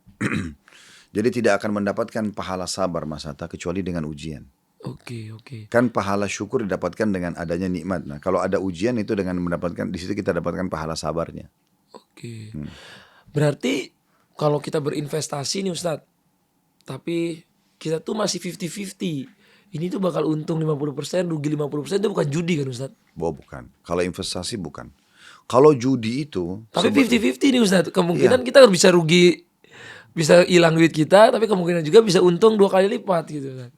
Jadi tidak akan mendapatkan pahala sabar Mas Hatta kecuali dengan ujian. Oke. Kan pahala syukur didapatkan dengan adanya nikmat. Nah kalau ada ujian itu dengan mendapatkan, di situ kita dapatkan pahala sabarnya. Oke. Berarti kalau kita berinvestasi nih Ustadz, tapi kita tuh masih 50-50. Ini tuh bakal untung 50%, rugi 50%, itu bukan judi kan Ustadz? Bukan. Kalau investasi bukan. Kalau judi itu... Tapi 50-50 nih Ustadz. Kemungkinan kita bisa rugi, bisa hilang duit kita, tapi kemungkinan juga bisa untung 2 kali lipat gitu kan.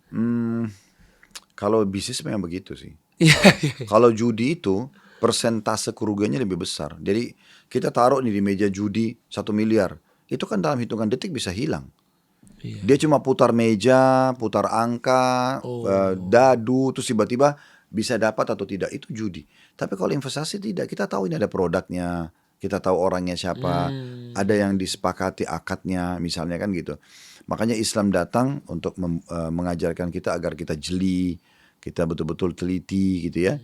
Kalau bisnis memang begitu sih. Iya. Kalau judi itu persentase kerugiannya lebih besar. Jadi kita taruh nih di meja judi 1 miliar. Itu kan dalam hitungan detik bisa hilang. Iya. Dia cuma putar meja, putar angka, dadu, terus tiba-tiba bisa dapat atau tidak. Itu judi. Tapi kalau investasi tidak. Kita tahu ini ada produknya. Kita tahu orangnya siapa. Ada yang disepakati akadnya misalnya kan gitu. Makanya Islam datang untuk mengajarkan kita agar kita jeli. Kita betul-betul teliti gitu ya.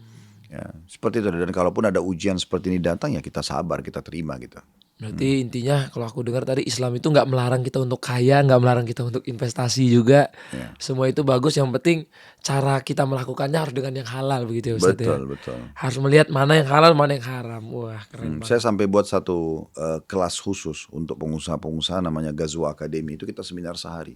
Ya, seperti itu. Dan kalaupun ada ujian seperti ini datang ya kita sabar, kita terima gitu. Berarti intinya kalau aku dengar tadi Islam itu nggak melarang kita untuk kaya, nggak melarang kita untuk investasi juga. Ya. Semua itu bagus. Yang penting cara kita melakukannya harus dengan yang halal begitu ya Ustaz. Betul. Harus melihat mana yang halal, mana yang haram. Wah keren banget. Saya sampai buat satu kelas khusus untuk pengusaha-pengusaha namanya Ghazwa Academy. Itu kita seminar sehari.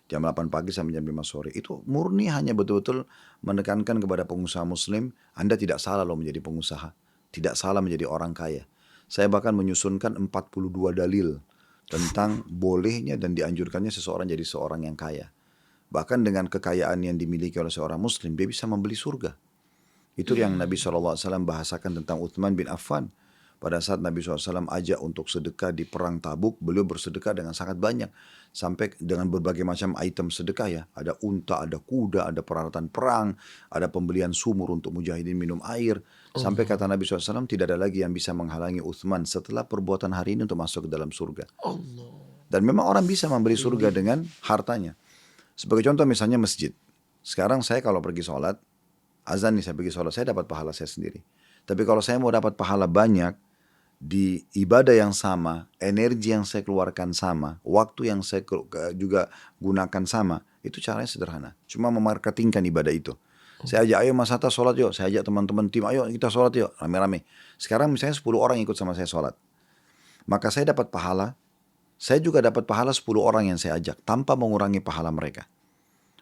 Jam 8 pagi sampai jam 5 sore. Itu murni hanya betul-betul menekankan kepada pengusaha muslim. Anda tidak salah loh menjadi pengusaha. Tidak salah menjadi orang kaya. Saya bahkan menyusunkan 42 dalil tentang bolehnya dan dianjurkannya seseorang jadi seorang yang kaya. Bahkan dengan kekayaan yang dimiliki oleh seorang muslim, dia bisa membeli surga. Itu yang Nabi SAW bahasakan tentang Uthman bin Affan. Pada saat Nabi SAW ajak untuk sedekah di perang Tabuk, beliau bersedekah dengan sangat banyak. Sampai dengan berbagai macam item sedekah ya. Ada unta, ada kuda, ada peralatan perang, ada pembelian sumur untuk mujahidin minum air. Sampai kata Nabi SAW tidak ada lagi yang bisa menghalangi Uthman setelah perbuatan hari ini untuk masuk ke dalam surga. Dan memang orang bisa membeli surga dengan hartanya. Sebagai contoh misalnya masjid. Sekarang saya kalau pergi sholat, azan nih saya pergi sholat, saya dapat pahala saya sendiri. Tapi kalau saya mau dapat pahala banyak, di ibadah yang sama, energi yang saya keluarkan sama, waktu yang saya juga gunakan sama, Itu caranya sederhana. Cuma memarketingkan ibadah itu. Saya ajak, ayo Mas Hatta sholat yuk. Saya ajak teman-teman tim, ayo kita sholat yuk. Rame-rame. Sekarang misalnya 10 orang ikut sama saya sholat. Maka saya dapat pahala. Saya juga dapat pahala 10 orang yang saya ajak. Tanpa mengurangi pahala mereka.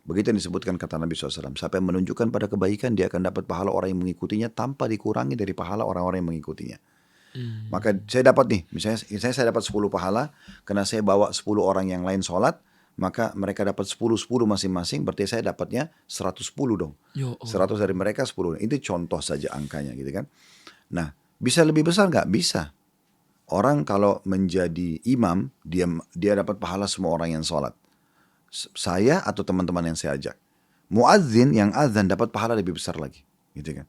Begitu yang disebutkan kata Nabi SAW. Siapa yang menunjukkan pada kebaikan, dia akan dapat pahala orang yang mengikutinya tanpa dikurangi dari pahala orang-orang yang mengikutinya. Maka saya dapat nih, misalnya saya dapat 10 pahala, karena saya bawa 10 orang yang lain sholat, maka mereka dapat 10 masing-masing, berarti saya dapatnya 110 dong. 100 dari mereka 10. Itu contoh saja angkanya gitu kan. Nah, bisa lebih besar nggak? Bisa. Orang kalau menjadi imam, dia dapat pahala semua orang yang sholat. Saya atau teman-teman yang saya ajak. Muadzin yang azan dapat pahala lebih besar lagi. Gitu kan.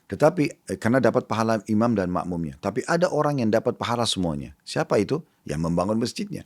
Tetapi karena dapat pahala imam dan makmumnya. Tapi ada orang yang dapat pahala semuanya. Siapa itu? Yang membangun masjidnya.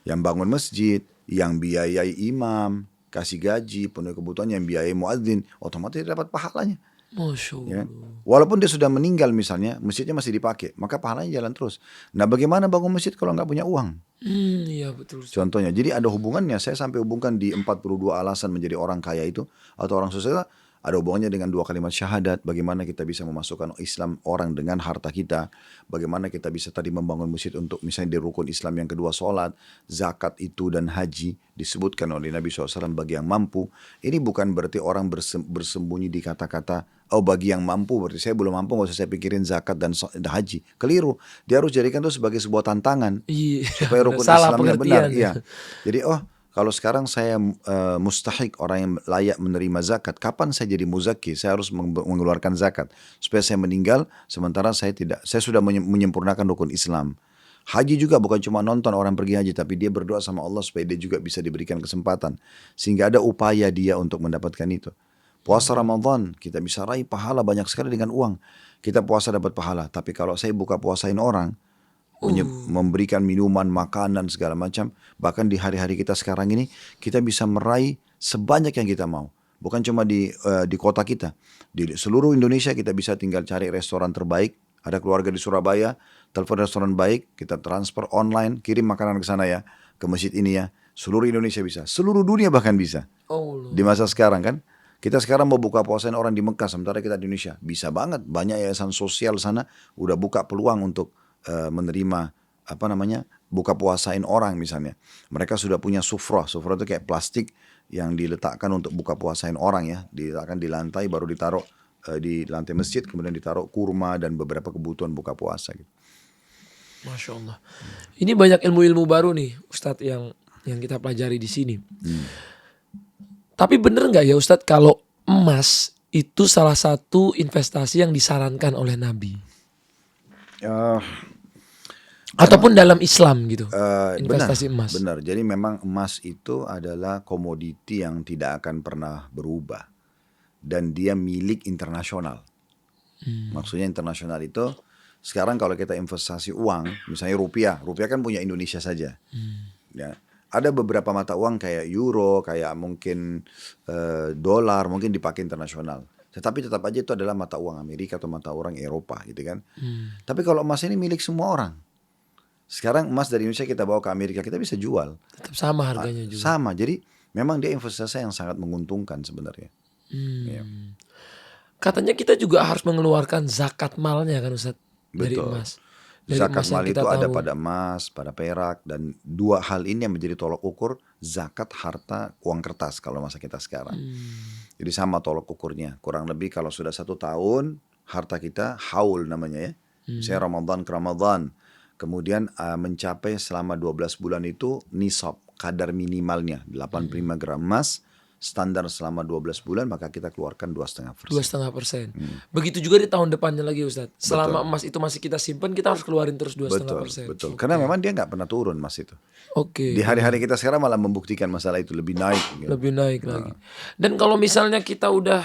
Yang bangun masjid, yang biayai imam, kasih gaji, penuh kebutuhan, yang biayai muadzin, otomatis dia dapat pahalanya. Masya Allah. Ya. Walaupun dia sudah meninggal misalnya, masjidnya masih dipakai, maka pahalanya jalan terus. Nah, bagaimana bangun masjid kalau nggak punya uang? Iya betul. Contohnya, jadi ada hubungannya. Saya sampai hubungkan di 42 alasan menjadi orang kaya itu atau orang sukses. Ada hubungannya dengan 2 kalimat syahadat. Bagaimana kita bisa memasukkan Islam orang dengan harta kita. Bagaimana kita bisa tadi membangun masjid untuk misalnya di rukun Islam yang kedua sholat. Zakat itu dan haji. Disebutkan oleh Nabi SAW bagi yang mampu. Ini bukan berarti orang bersembunyi di kata-kata, oh bagi yang mampu. Berarti saya belum mampu, gak usah saya pikirin zakat dan haji. Keliru. Dia harus jadikan itu sebagai sebuah tantangan. Iya. Supaya rukun Salah Islamnya benar. pengertian. Iya. Jadi kalau sekarang saya mustahik, orang yang layak menerima zakat, kapan saya jadi muzaki? Saya harus mengeluarkan zakat supaya saya meninggal sementara saya sudah menyempurnakan rukun Islam. Haji juga bukan cuma nonton orang pergi haji, tapi dia berdoa sama Allah supaya dia juga bisa diberikan kesempatan sehingga ada upaya dia untuk mendapatkan itu. Puasa Ramadan kita bisa raih pahala banyak sekali dengan uang. Kita puasa dapat pahala, tapi kalau saya buka puasain orang, memberikan minuman, makanan, segala macam. Bahkan di hari-hari kita sekarang ini, kita bisa meraih sebanyak yang kita mau. Bukan cuma di kota kita. Di seluruh Indonesia kita bisa tinggal cari restoran terbaik. Ada keluarga di Surabaya, telepon restoran baik, kita transfer online, kirim makanan ke sana ya, ke masjid ini ya. Seluruh Indonesia bisa. Seluruh dunia bahkan bisa. Di masa sekarang kan. Kita sekarang mau buka puasain orang di Mekah, sementara kita di Indonesia. Bisa banget. Banyak yayasan sosial sana udah buka peluang untuk menerima buka puasain orang misalnya. Mereka sudah punya sufrah. Sufrah itu kayak plastik yang diletakkan untuk buka puasain orang ya. Diletakkan di lantai, baru ditaruh di lantai masjid, kemudian ditaruh kurma dan beberapa kebutuhan buka puasa gitu. Masya Allah. Ini banyak ilmu-ilmu baru nih Ustadz yang kita pelajari di sini. Tapi bener nggak ya Ustadz kalau emas itu salah satu investasi yang disarankan oleh Nabi? Ataupun dalam Islam gitu, investasi emas. Benar. Jadi memang emas itu adalah komoditi yang tidak akan pernah berubah. Dan dia milik internasional. Maksudnya internasional itu, sekarang kalau kita investasi uang, misalnya rupiah kan punya Indonesia saja. Ya. Ada beberapa mata uang kayak euro, kayak mungkin dolar, mungkin dipakai internasional. Tetapi tetap aja itu adalah mata uang Amerika atau mata uang Eropa gitu kan. Tapi kalau emas ini milik semua orang. Sekarang emas dari Indonesia kita bawa ke Amerika, kita bisa jual. Tetap sama harganya juga. Sama, jadi memang dia investasi yang sangat menguntungkan sebenarnya. Ya. Katanya kita juga harus mengeluarkan zakat malnya kan Ustadz dari emas. Dari Zakat emas yang mal kita itu ada tahu. pada emas, pada perak, dan 2 hal ini yang menjadi tolok ukur zakat harta uang kertas kalau masa kita sekarang. Jadi sama tolok ukurnya. Kurang lebih kalau sudah 1 tahun harta kita haul namanya ya. Misalnya Ramadan ke Ramadan. Kemudian mencapai selama 12 bulan itu nisab, kadar minimalnya 85 gram emas. Standar selama 12 bulan maka kita keluarkan 2,5%. 2,5%. Begitu juga di tahun depannya lagi Ustadz. Selama emas itu masih kita simpan, kita harus keluarin terus 2,5%. Betul. Karena memang dia nggak pernah turun emas itu. Oke. Di hari-hari kita sekarang malah membuktikan masalah itu lebih naik. Gitu. Lebih naik lagi. Dan kalau misalnya kita udah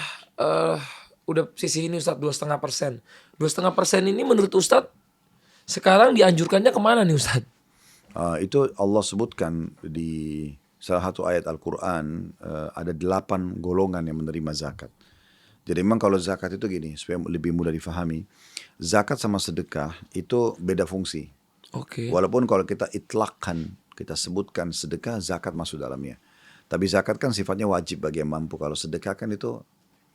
sisi ini Ustadz 2,5%. 2,5% ini menurut Ustadz sekarang dianjurkannya kemana nih Ustadz? Itu Allah sebutkan di salah satu ayat Al-Quran, ada 8 golongan yang menerima zakat. Jadi memang kalau zakat itu gini, supaya lebih mudah difahami. Zakat sama sedekah itu beda fungsi. Oke. Walaupun kalau kita itlaqkan, kita sebutkan sedekah, zakat masuk dalamnya. Tapi zakat kan sifatnya wajib bagi yang mampu. Kalau sedekah kan itu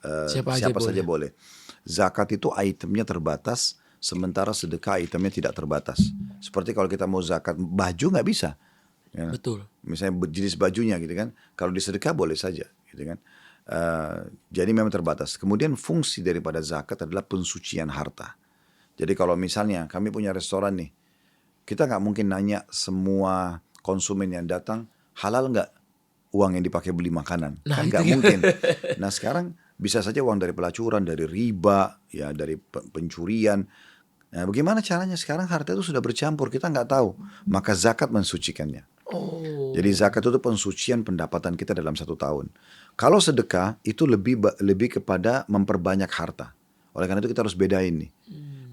Siapa aja siapa boleh. saja boleh. Zakat itu itemnya terbatas, sementara sedekah itemnya tidak terbatas. Seperti kalau kita mau zakat baju nggak bisa. Ya. Betul. Misalnya jenis bajunya gitu kan. Kalau di sedekah boleh saja gitu kan. Jadi memang terbatas. Kemudian fungsi daripada zakat adalah pensucian harta. Jadi kalau misalnya kami punya restoran nih, kita nggak mungkin nanya semua konsumen yang datang halal nggak uang yang dipakai beli makanan, Nah, kan itu nggak gimana? mungkin. Nah sekarang bisa saja uang dari pelacuran, dari riba, ya dari pencurian. Nah bagaimana caranya sekarang harta itu sudah bercampur, kita nggak tahu. Maka zakat mensucikannya. Oh. Jadi zakat itu pensucian pendapatan kita dalam 1 tahun. Kalau sedekah itu lebih kepada memperbanyak harta. Oleh karena itu kita harus bedain nih.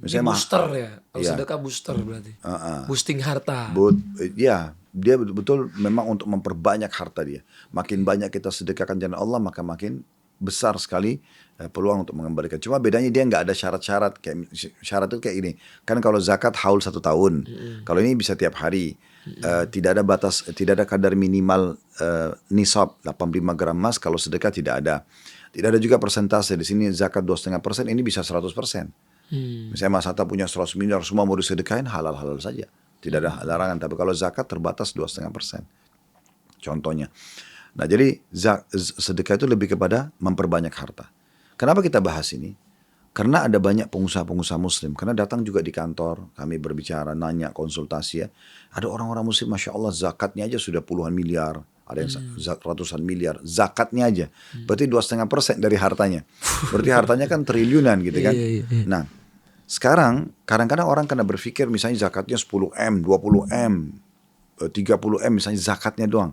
Di Misalnya booster ya. Kalau Iya. sedekah booster berarti. Boosting harta. Ya, dia betul-betul memang untuk memperbanyak harta dia. Makin banyak kita sedekahkan jalan Allah, maka makin besar sekali peluang untuk mengembalikan. Cuma bedanya dia nggak ada syarat-syarat. Kayak syarat itu kayak ini. Kan kalau zakat haul 1 tahun. Kalau ini bisa tiap hari. Tidak ada batas, tidak ada kadar minimal nisab 85 gram emas. Kalau sedekah tidak ada. Tidak ada juga persentase. Di sini zakat 2,5%, ini bisa 100%. Misalnya Mas Hatta punya 100 miliar, semua mau disedekahin, halal-halal saja. Tidak ada larangan. Tapi kalau zakat terbatas 2,5%. Contohnya. Nah jadi sedekah itu lebih kepada memperbanyak harta. Kenapa kita bahas ini? Karena ada banyak pengusaha-pengusaha muslim. Karena datang juga di kantor, kami berbicara, nanya, konsultasi ya. Ada orang-orang muslim, Masya Allah zakatnya aja sudah puluhan miliar. Ada yang ratusan miliar, zakatnya aja. Berarti 2,5% dari hartanya. Berarti hartanya kan triliunan gitu kan. Iya. Nah sekarang kadang-kadang orang kena berpikir misalnya zakatnya 10M, 20M, 30M misalnya zakatnya doang.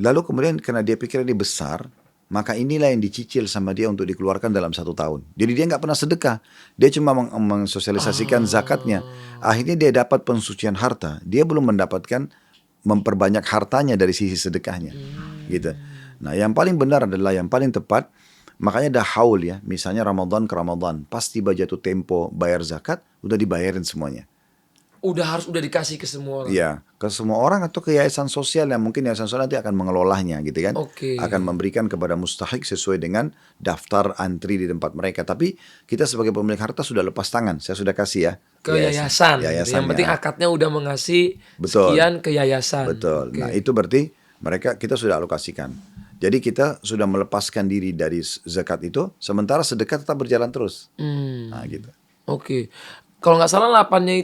Lalu kemudian karena dia pikir ini besar, maka inilah yang dicicil sama dia untuk dikeluarkan dalam 1 tahun. Jadi dia nggak pernah sedekah, dia cuma mensosialisasikan zakatnya. Akhirnya dia dapat pensucian harta, dia belum mendapatkan memperbanyak hartanya dari sisi sedekahnya, gitu. Nah yang paling benar adalah yang paling tepat, makanya ada haul ya, misalnya Ramadan ke Ramadan, pas tiba jatuh tempo bayar zakat, udah dibayarin semuanya. Udah dikasih ke semua orang. Iya, ke semua orang atau ke yayasan sosial yang mungkin yayasan sosial nanti akan mengelolanya gitu kan. Oke. Akan memberikan kepada mustahik sesuai dengan daftar antri di tempat mereka. Tapi kita sebagai pemilik harta sudah lepas tangan, saya sudah kasih ya. Ke yayasan. Yayasan Yang penting ya. akadnya udah mengasih Betul. sekian ke yayasan. Betul. Oke. Nah itu berarti kita sudah alokasikan. Jadi kita sudah melepaskan diri dari zakat itu, sementara sedekah tetap berjalan terus. Nah gitu. Oke. Kalau nggak salah 8-nya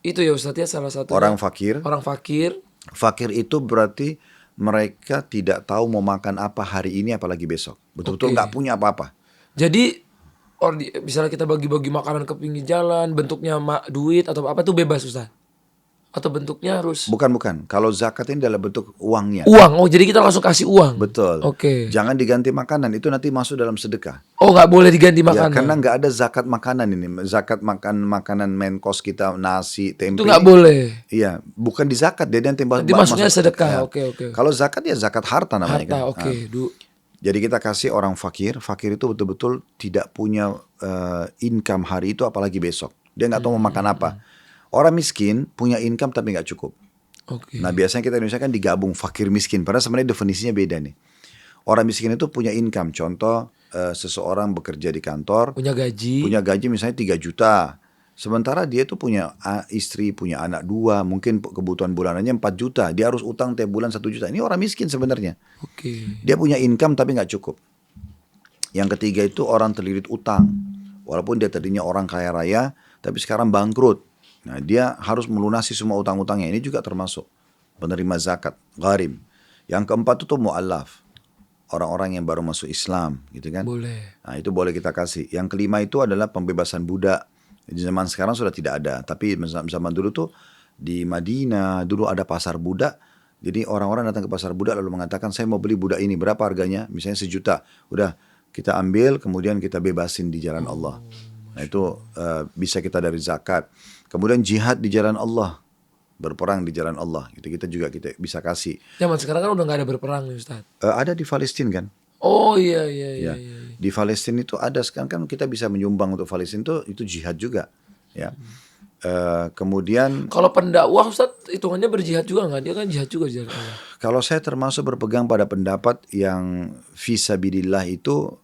itu ya Ustadz ya, salah satu Orang fakir. Orang fakir. Fakir itu berarti mereka tidak tahu mau makan apa hari ini apalagi besok. Betul-betul nggak punya apa-apa. Jadi misalnya kita bagi-bagi makanan ke pinggir jalan, bentuknya duit atau apa itu bebas Ustadz? Atau bentuknya harus Bukan. Kalau zakat ini dalam bentuk uangnya. uang? Oh jadi kita langsung kasih uang. Betul. Oke. Jangan diganti makanan, itu nanti masuk dalam sedekah. Oh nggak boleh diganti Ya, makanan. karena nggak ada zakat makanan ini. Zakat makanan main course kita, nasi, tempe. Itu nggak boleh. Iya, bukan di zakat, dia nanti Nanti masuknya masuk sedekah. ya. Oke. Kalau zakat ya zakat harta namanya Harta. kan. Oke. Jadi kita kasih orang fakir itu betul-betul tidak punya income hari itu apalagi besok. Dia nggak tahu mau makan apa. Orang miskin punya income tapi nggak cukup. Oke. Nah biasanya kita Indonesia kan digabung fakir miskin. Padahal sebenarnya definisinya beda nih. Orang miskin itu punya income. Contoh seseorang bekerja di kantor. Punya gaji. Punya gaji misalnya 3 juta. Sementara dia tuh punya istri, punya anak 2. Mungkin kebutuhan bulanannya 4 juta. Dia harus utang tiap bulan 1 juta. Ini orang miskin sebenarnya. Oke. Dia punya income tapi nggak cukup. Yang ketiga itu orang terlilit utang. Walaupun dia tadinya orang kaya raya, tapi sekarang bangkrut. Nah dia harus melunasi semua utang-utangnya. Ini juga termasuk penerima zakat, gharim. Yang keempat itu mu'allaf. Orang-orang yang baru masuk Islam gitu kan. Boleh. Nah itu boleh kita kasih. Yang kelima itu adalah pembebasan budak. Di zaman sekarang sudah tidak ada. Tapi zaman dulu tuh di Madinah, dulu ada pasar budak. Jadi orang-orang datang ke pasar budak lalu mengatakan saya mau beli budak ini. Berapa harganya? Misalnya 1 juta. Udah kita ambil kemudian kita bebasin di jalan Allah. Nah itu bisa kita dari zakat. Kemudian jihad di jalan Allah, berperang di jalan Allah. Itu kita bisa kasih. Zaman sekarang kan udah nggak ada berperang nih Ustaz. Ada di Palestina kan? Oh iya. Ya. Di Palestina itu ada sekarang kan kita bisa menyumbang untuk Palestina itu jihad juga. Ya. Kemudian Kalau pendakwah Ustaz hitungannya berjihad juga nggak? Dia kan jihad juga di jalan Allah. Kalau saya termasuk berpegang pada pendapat yang fisabilillah itu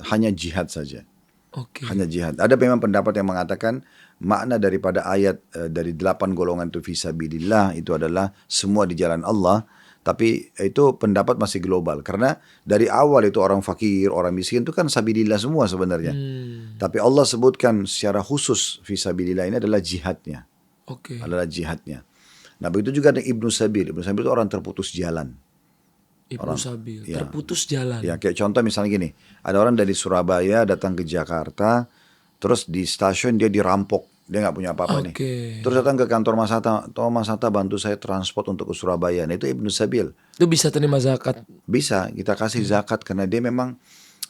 hanya jihad saja. Oke. Hanya jihad. Ada memang pendapat yang mengatakan makna daripada ayat dari 8 golongan itu fisabilillah itu adalah semua di jalan Allah. Tapi itu pendapat masih global. Karena dari awal itu orang fakir, orang miskin itu kan sabilillah semua sebenarnya. Tapi Allah sebutkan secara khusus fisabilillah ini adalah jihadnya. Oke. Adalah jihadnya. Nah begitu juga dengan Ibnu Sabil. Ibnu Sabil itu orang terputus jalan. Ibnu Sabil, ya. terputus jalan. Ya kayak contoh misalnya gini. Ada orang dari Surabaya datang ke Jakarta. Terus di stasiun dia dirampok. Dia nggak punya apa-apa nih. Terus datang ke kantor Mas Hatta. Mas Hatta bantu saya transport untuk ke Surabaya. Nah itu Ibnu Sabil. Itu bisa terima zakat. Bisa kita kasih zakat. Karena dia memang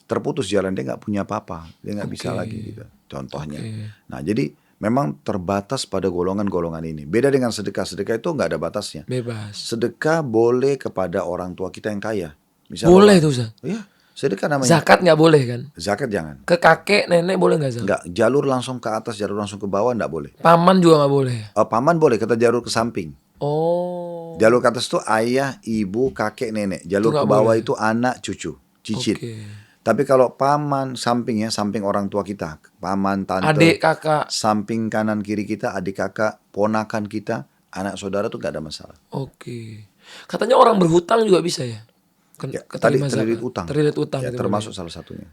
terputus jalan. Dia nggak punya apa-apa. Dia nggak bisa lagi gitu. Contohnya. Nah jadi memang terbatas pada golongan-golongan ini. Beda dengan sedekah. Sedekah itu nggak ada batasnya. Bebas. Sedekah boleh kepada orang tua kita yang kaya. Misalnya Boleh tuh Ustaz. Iya, sedekah namanya. Zakat nggak boleh kan? Zakat jangan. Ke kakek, nenek boleh nggak zakat? Nggak, jalur langsung ke atas, jalur langsung ke bawah nggak boleh. Paman juga nggak boleh. Paman boleh, kita jalur ke samping. Oh. Jalur ke atas itu ayah, ibu, kakek, nenek. Jalur Itu ke nggak bawah boleh. itu anak, cucu, cicit. Oke. Tapi kalau paman samping ya, samping orang tua kita, paman, tante, Adik, kakak. samping kanan kiri kita, adik kakak, ponakan kita, anak saudara tuh nggak ada masalah. Oke. Katanya orang berhutang juga bisa ya? Ya, tadi Keterima terlilit zakat. utang. Terlilit utang. Ya, itu termasuk boleh. salah satunya.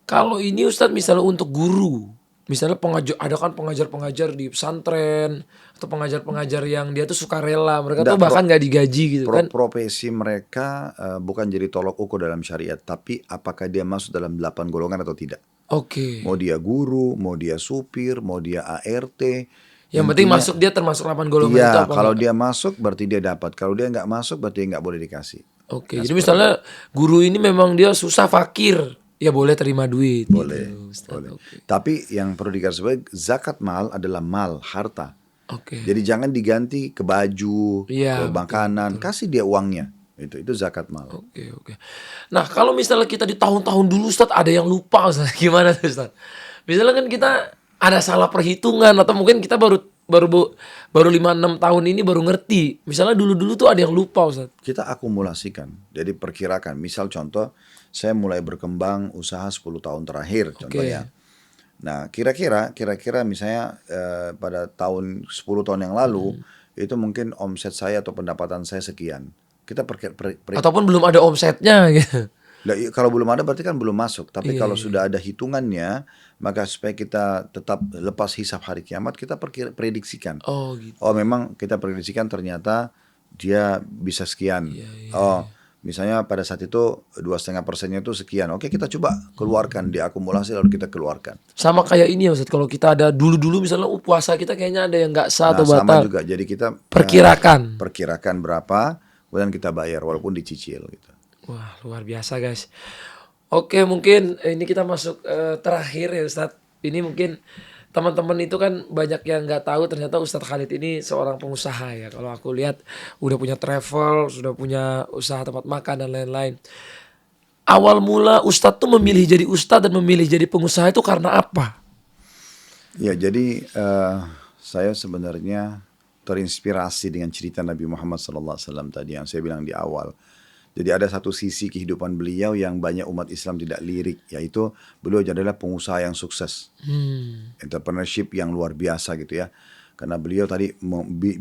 Kalau ini Ustadz misalnya untuk guru. Misalnya ada kan pengajar-pengajar di pesantren. Atau pengajar-pengajar yang dia tuh sukarela. Mereka tuh bahkan nggak digaji gitu kan. Profesi mereka bukan jadi tolok ukur dalam syariat. Tapi apakah dia masuk dalam 8 golongan atau tidak. Oke. Mau dia guru, mau dia supir, mau dia ART. Yang penting masuk dia termasuk 8 golongan itu Iya, apa kalau enggak? dia masuk berarti dia dapat. Kalau dia nggak masuk berarti dia nggak boleh dikasih. Oke, jadi misalnya guru ini memang dia susah fakir. Ya boleh terima duit. Boleh, gitu, Ustadz. boleh. Oke. Tapi yang perlu digarisbawahi, zakat mal adalah mal, harta. Oke. Jadi jangan diganti ke baju, Iya, ke makanan, kasih dia uangnya. Itu zakat mal. Oke, oke. Nah, kalau misalnya kita di tahun-tahun dulu Ustadz ada yang lupa Ustadz, gimana tuh Ustadz? Misalnya kan kita ada salah perhitungan atau mungkin kita baru 5-6 tahun ini baru ngerti. Misalnya dulu-dulu tuh ada yang lupa Ustadz. Kita akumulasikan, jadi perkirakan. Misal contoh, saya mulai berkembang usaha 10 tahun terakhir contohnya. Nah, kira-kira misalnya pada tahun 10 tahun yang lalu itu mungkin omset saya atau pendapatan saya sekian. Kita Ataupun belum ada omsetnya gitu. Nah, kalau belum ada berarti kan belum masuk. Tapi kalau sudah ada hitungannya, maka supaya kita tetap lepas hisab hari kiamat, kita prediksikan. Oh gitu. Oh memang kita prediksikan ternyata dia bisa sekian. Misalnya pada saat itu 2,5%-nya itu sekian. Oke, kita coba keluarkan, diakumulasi lalu kita keluarkan. Sama kayak ini ya Ustadz, kalau kita ada dulu-dulu misalnya puasa kita kayaknya ada yang nggak sah atau sama batal. juga. Jadi kita Perkirakan berapa, kemudian kita bayar walaupun dicicil gitu. Wah, luar biasa guys. Oke, mungkin ini kita masuk terakhir ya Ustadz. Ini mungkin teman-teman itu kan banyak yang nggak tahu ternyata Ustadz Khalid ini seorang pengusaha ya. Kalau aku lihat udah punya travel, sudah punya usaha tempat makan dan lain-lain. Awal mula Ustadz tuh memilih jadi Ustadz dan memilih jadi pengusaha itu karena apa? Ya, jadi saya sebenarnya terinspirasi dengan cerita Nabi Muhammad SAW tadi yang saya bilang di awal. Jadi ada satu sisi kehidupan beliau yang banyak umat Islam tidak lirik, yaitu beliau adalah pengusaha yang sukses, entrepreneurship yang luar biasa gitu ya. Karena beliau tadi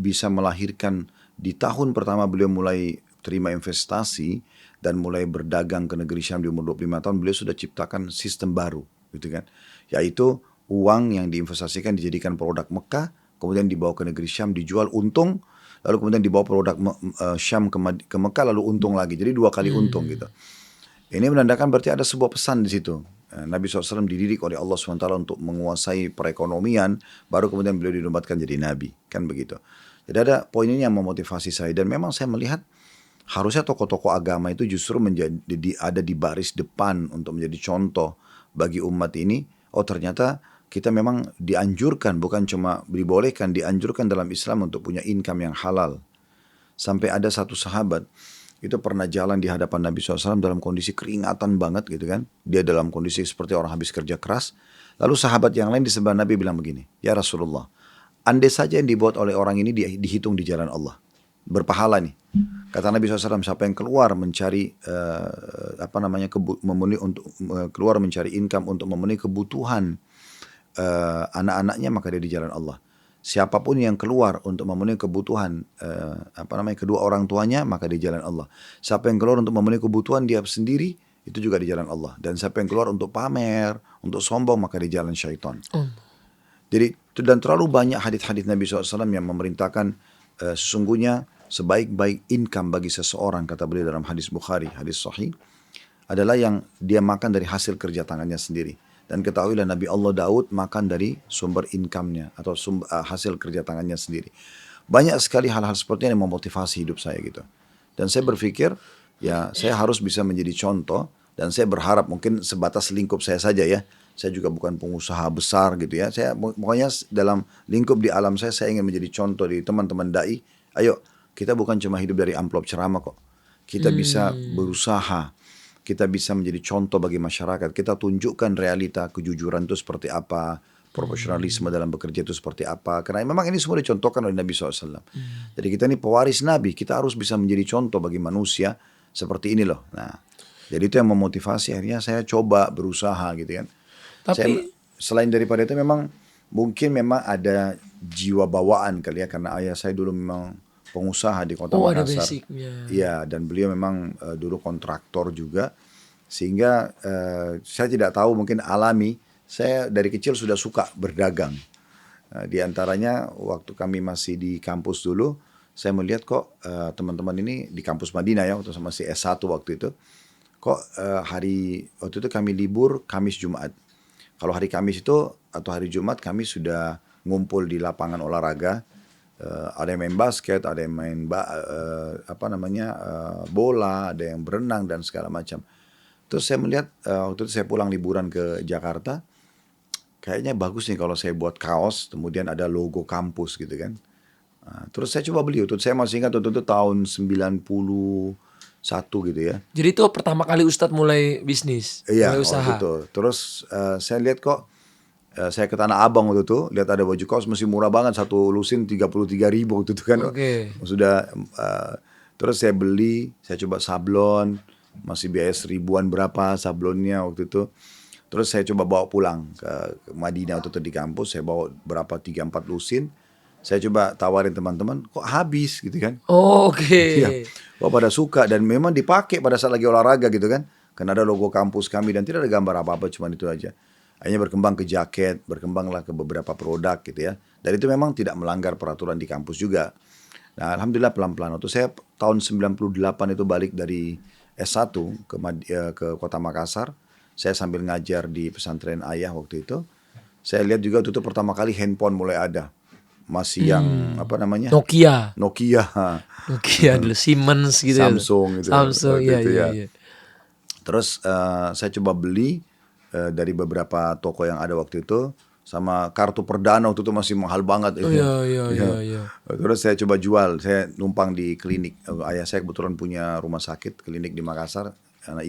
bisa melahirkan di tahun pertama beliau mulai terima investasi dan mulai berdagang ke negeri Syam di umur 25 tahun, beliau sudah ciptakan sistem baru gitu kan. Yaitu uang yang diinvestasikan dijadikan produk Mekah, kemudian dibawa ke negeri Syam dijual untung, lalu kemudian dibawa produk Syam ke Mekah lalu untung lagi. Jadi 2 kali untung gitu. Ini menandakan berarti ada sebuah pesan di situ. Nabi SAW dididik oleh Allah SWT untuk menguasai perekonomian, baru kemudian beliau dinobatkan jadi Nabi. Kan begitu. Jadi ada poin ini yang memotivasi saya. Dan memang saya melihat harusnya tokoh-tokoh agama itu justru ada di baris depan untuk menjadi contoh bagi umat ini. Oh ternyata kita memang dianjurkan, bukan cuma dibolehkan, dianjurkan dalam Islam untuk punya income yang halal. Sampai ada satu sahabat, itu pernah jalan di hadapan Nabi SAW dalam kondisi keringatan banget gitu kan. Dia dalam kondisi seperti orang habis kerja keras. Lalu sahabat yang lain di sebelah Nabi bilang begini, ya Rasulullah, andai saja yang dibuat oleh orang ini dihitung di jalan Allah, berpahala nih. Kata Nabi SAW, siapa yang keluar mencari keluar mencari income untuk memenuhi kebutuhan anak-anaknya, maka dia di jalan Allah. Siapapun yang keluar untuk memenuhi kebutuhan kedua orang tuanya, maka di jalan Allah. Siapa yang keluar untuk memenuhi kebutuhan dia sendiri, itu juga di jalan Allah. Dan siapa yang keluar untuk pamer, untuk sombong, maka di jalan syaitan. Jadi, dan terlalu banyak hadits-hadits Nabi SAW yang memerintahkan sesungguhnya sebaik-baik income bagi seseorang, kata beliau dalam hadis Bukhari, hadis sahih, adalah yang dia makan dari hasil kerja tangannya sendiri. Dan ketahuilah Nabi Allah Daud makan dari sumber income-nya atau hasil kerja tangannya sendiri. Banyak sekali hal-hal seperti ini yang memotivasi hidup saya gitu. Dan saya berpikir, ya saya harus bisa menjadi contoh. Dan saya berharap mungkin sebatas lingkup saya saja ya. Saya juga bukan pengusaha besar gitu ya. Saya pokoknya dalam lingkup di alam saya ingin menjadi contoh di teman-teman da'i. Ayo, kita bukan cuma hidup dari amplop ceramah kok. Kita bisa berusaha. Kita bisa menjadi contoh bagi masyarakat. Kita tunjukkan realita kejujuran itu seperti apa. Profesionalisme dalam bekerja itu seperti apa. Karena memang ini semua dicontohkan oleh Nabi SAW. Jadi kita ini pewaris Nabi. Kita harus bisa menjadi contoh bagi manusia seperti ini loh. Nah, jadi itu yang memotivasi. Akhirnya saya coba berusaha gitu kan. Tapi Selain daripada itu memang ada jiwa bawaan kali ya. Karena ayah saya dulu memang pengusaha di Kota Makassar. ada basicnya. Iya, dan beliau memang dulu kontraktor juga. Sehingga saya tidak tahu, mungkin alami. Saya dari kecil sudah suka berdagang. Di antaranya waktu kami masih di kampus dulu, saya melihat kok teman-teman ini di kampus Madinah ya, waktu masih S1 waktu itu. Kok waktu itu kami libur Kamis Jumat. Kalau hari Kamis itu atau hari Jumat kami sudah ngumpul di lapangan olahraga. Ada yang main basket, ada yang main bola, ada yang berenang dan segala macam. Terus saya melihat waktu itu saya pulang liburan ke Jakarta, kayaknya bagus nih kalau saya buat kaos, kemudian ada logo kampus gitu kan. Terus saya coba beli, saya masih ingat waktu itu tahun 91 gitu ya. Jadi itu pertama kali Ustadz mulai bisnis, Iya, mulai usaha. waktu itu. Terus saya lihat kok, saya ke Tanah Abang waktu itu, lihat ada baju kaos masih murah banget, satu lusin 33.000 waktu itu kan. Oke. Sudah, terus saya beli, saya coba sablon, masih biaya 1000-an berapa sablonnya waktu itu. Terus saya coba bawa pulang ke Madinah waktu itu di kampus, saya bawa berapa 3-4 lusin. Saya coba tawarin teman-teman, kok habis gitu kan. Oke. Iya, kok pada suka dan memang dipakai pada saat lagi olahraga gitu kan. Karena ada logo kampus kami dan tidak ada gambar apa-apa, cuma itu aja. Akhirnya berkembang ke jaket, berkembanglah ke beberapa produk gitu ya. Dan itu memang tidak melanggar peraturan di kampus juga. Nah, alhamdulillah pelan-pelan. Waktu saya tahun 98 itu balik dari S1 ke Kota Makassar. Saya sambil ngajar di pesantren ayah waktu itu. Saya lihat juga waktu itu pertama kali handphone mulai ada. Masih yang Nokia dulu, Siemens gitu Samsung gitu. Samsung, Waktu itu iya. Terus saya coba beli dari beberapa toko yang ada waktu itu, sama kartu perdana waktu itu masih mahal banget. Iya. Terus saya coba jual, saya numpang di klinik. Ayah saya kebetulan punya rumah sakit, klinik di Makassar.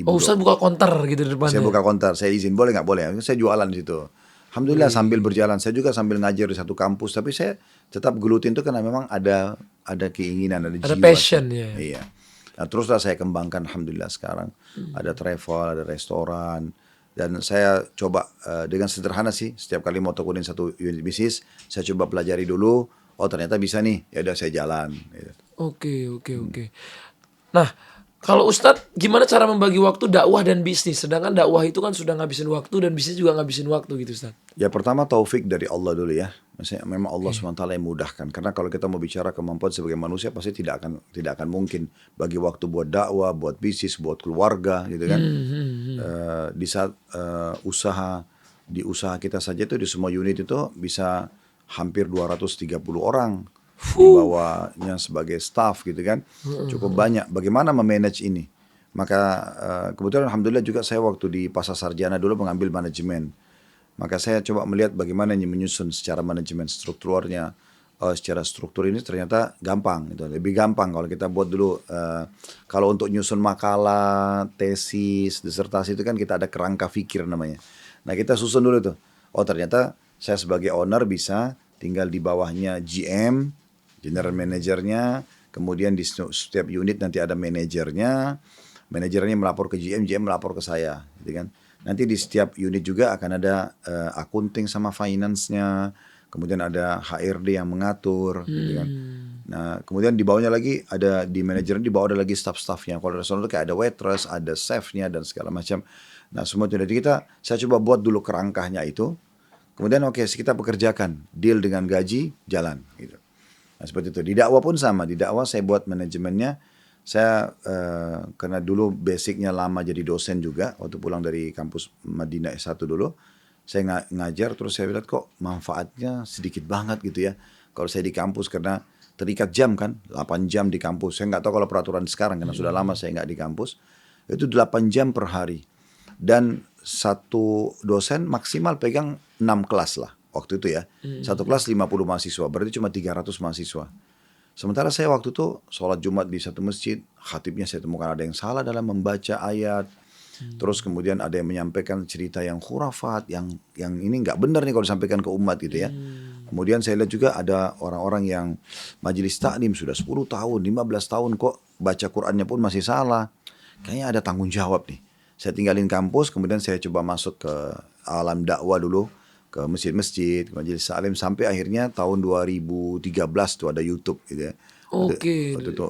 Ustaz buka konter gitu di depannya. Saya buka konter, saya izin, boleh nggak? Boleh. Saya jualan di situ. Alhamdulillah sambil berjalan, saya juga sambil ngajar di satu kampus, tapi saya tetap gelutin itu karena memang ada keinginan, ada jiwa. Passion ya. Iya. Nah, teruslah saya kembangkan, alhamdulillah sekarang ada travel, ada restoran, dan saya coba dengan sederhana sih, setiap kali mau tekunin satu unit bisnis, saya coba pelajari dulu. Oh ternyata bisa nih, ya udah saya jalan. Gitu. Oke. Nah, kalau Ustadz gimana cara membagi waktu dakwah dan bisnis? Sedangkan dakwah itu kan sudah ngabisin waktu dan bisnis juga ngabisin waktu gitu Ustadz. Ya pertama taufik dari Allah dulu ya. Maksudnya memang Allah SWT yang mudahkan. Karena kalau kita mau bicara kemampuan sebagai manusia pasti tidak akan mungkin bagi waktu buat dakwah, buat bisnis, buat keluarga gitu kan. Di saat di usaha kita saja itu di semua unit itu bisa hampir 230 orang. Di bawahnya sebagai staff gitu kan, cukup banyak. Bagaimana memanage ini? Maka kebetulan alhamdulillah juga saya waktu di Pasar Sarjana dulu mengambil manajemen. Maka saya coba melihat bagaimana menyusun secara manajemen strukturnya. Secara struktur ini ternyata gampang, gitu. Lebih gampang kalau kita buat dulu. Kalau untuk nyusun makalah, tesis, disertasi itu kan kita ada kerangka fikir namanya. Nah kita susun dulu tuh. Oh ternyata saya sebagai owner bisa tinggal di bawahnya GM, general manajernya, kemudian di setiap unit nanti ada manajernya, manajernya melapor ke GM, GM melapor ke saya, gitu kan. Nanti di setiap unit juga akan ada accounting sama finance-nya, kemudian ada HRD yang mengatur, gitu kan. Nah, kemudian di bawahnya lagi ada di manajer, di bawah ada lagi staff-staffnya. Kalau restoran itu kayak ada waitress, ada chefnya dan segala macam. Nah, semua itu dari kita, saya coba buat dulu kerangkahnya itu. Kemudian oke, kita pekerjakan, deal dengan gaji, jalan, gitu. Nah, seperti itu. Di dakwah pun sama. Di dakwah saya buat manajemennya. Saya karena dulu basicnya lama jadi dosen juga. Waktu pulang dari kampus Madinah S1 dulu. Saya ngajar, terus saya lihat kok manfaatnya sedikit banget gitu ya. Kalau saya di kampus karena terikat jam kan, 8 jam di kampus. Saya nggak tahu kalau peraturan sekarang karena sudah lama saya nggak di kampus. Itu 8 jam per hari. Dan satu dosen maksimal pegang 6 kelas lah waktu itu ya. Satu kelas 50 mahasiswa, berarti cuma 300 mahasiswa. Sementara saya waktu itu sholat Jumat di satu masjid, khatibnya saya temukan ada yang salah dalam membaca ayat. Terus kemudian ada yang menyampaikan cerita yang khurafat, yang ini nggak benar nih kalau disampaikan ke umat gitu ya. Kemudian saya lihat juga ada orang-orang yang majelis taklim sudah 10 tahun, 15 tahun kok baca Qur'annya pun masih salah. Kayaknya ada tanggung jawab nih. Saya tinggalin kampus, kemudian saya coba masuk ke alam dakwah dulu, ke masjid-masjid, ke majelis taklim, sampai akhirnya tahun 2013 tuh ada YouTube gitu ya. Oke. Waktu itu,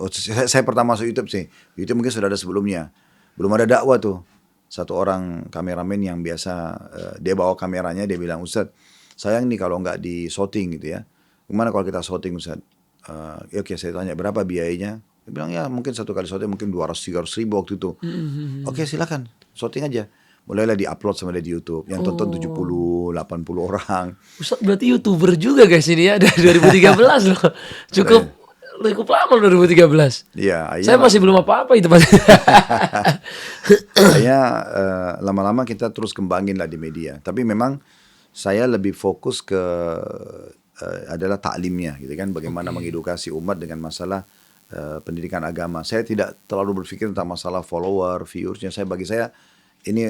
saya pertama masuk YouTube sih. YouTube mungkin sudah ada sebelumnya. Belum ada dakwah tuh. Satu orang kameramen yang biasa, dia bawa kameranya, dia bilang, Ustadz, sayang nih kalau nggak di shooting gitu ya. Gimana kalau kita shooting Ustadz? Ya oke, saya tanya berapa biayanya? Dia bilang ya mungkin satu kali shooting mungkin 200-300 ribu waktu itu. Oke silakan, shooting aja. Mulailah di-upload sama dia di YouTube. Yang tonton 70, 80 orang. Ustadz berarti YouTuber juga guys ini ya, dari 2013 loh. Cukup lama loh 2013. Iya, Saya masih belum apa-apa itu Pak. Kayaknya lama-lama kita terus kembangin lah di media. Tapi memang saya lebih fokus ke adalah taklimnya gitu kan. Bagaimana mengedukasi umat dengan masalah pendidikan agama. Saya tidak terlalu berpikir tentang masalah follower, viewersnya. Bagi saya ini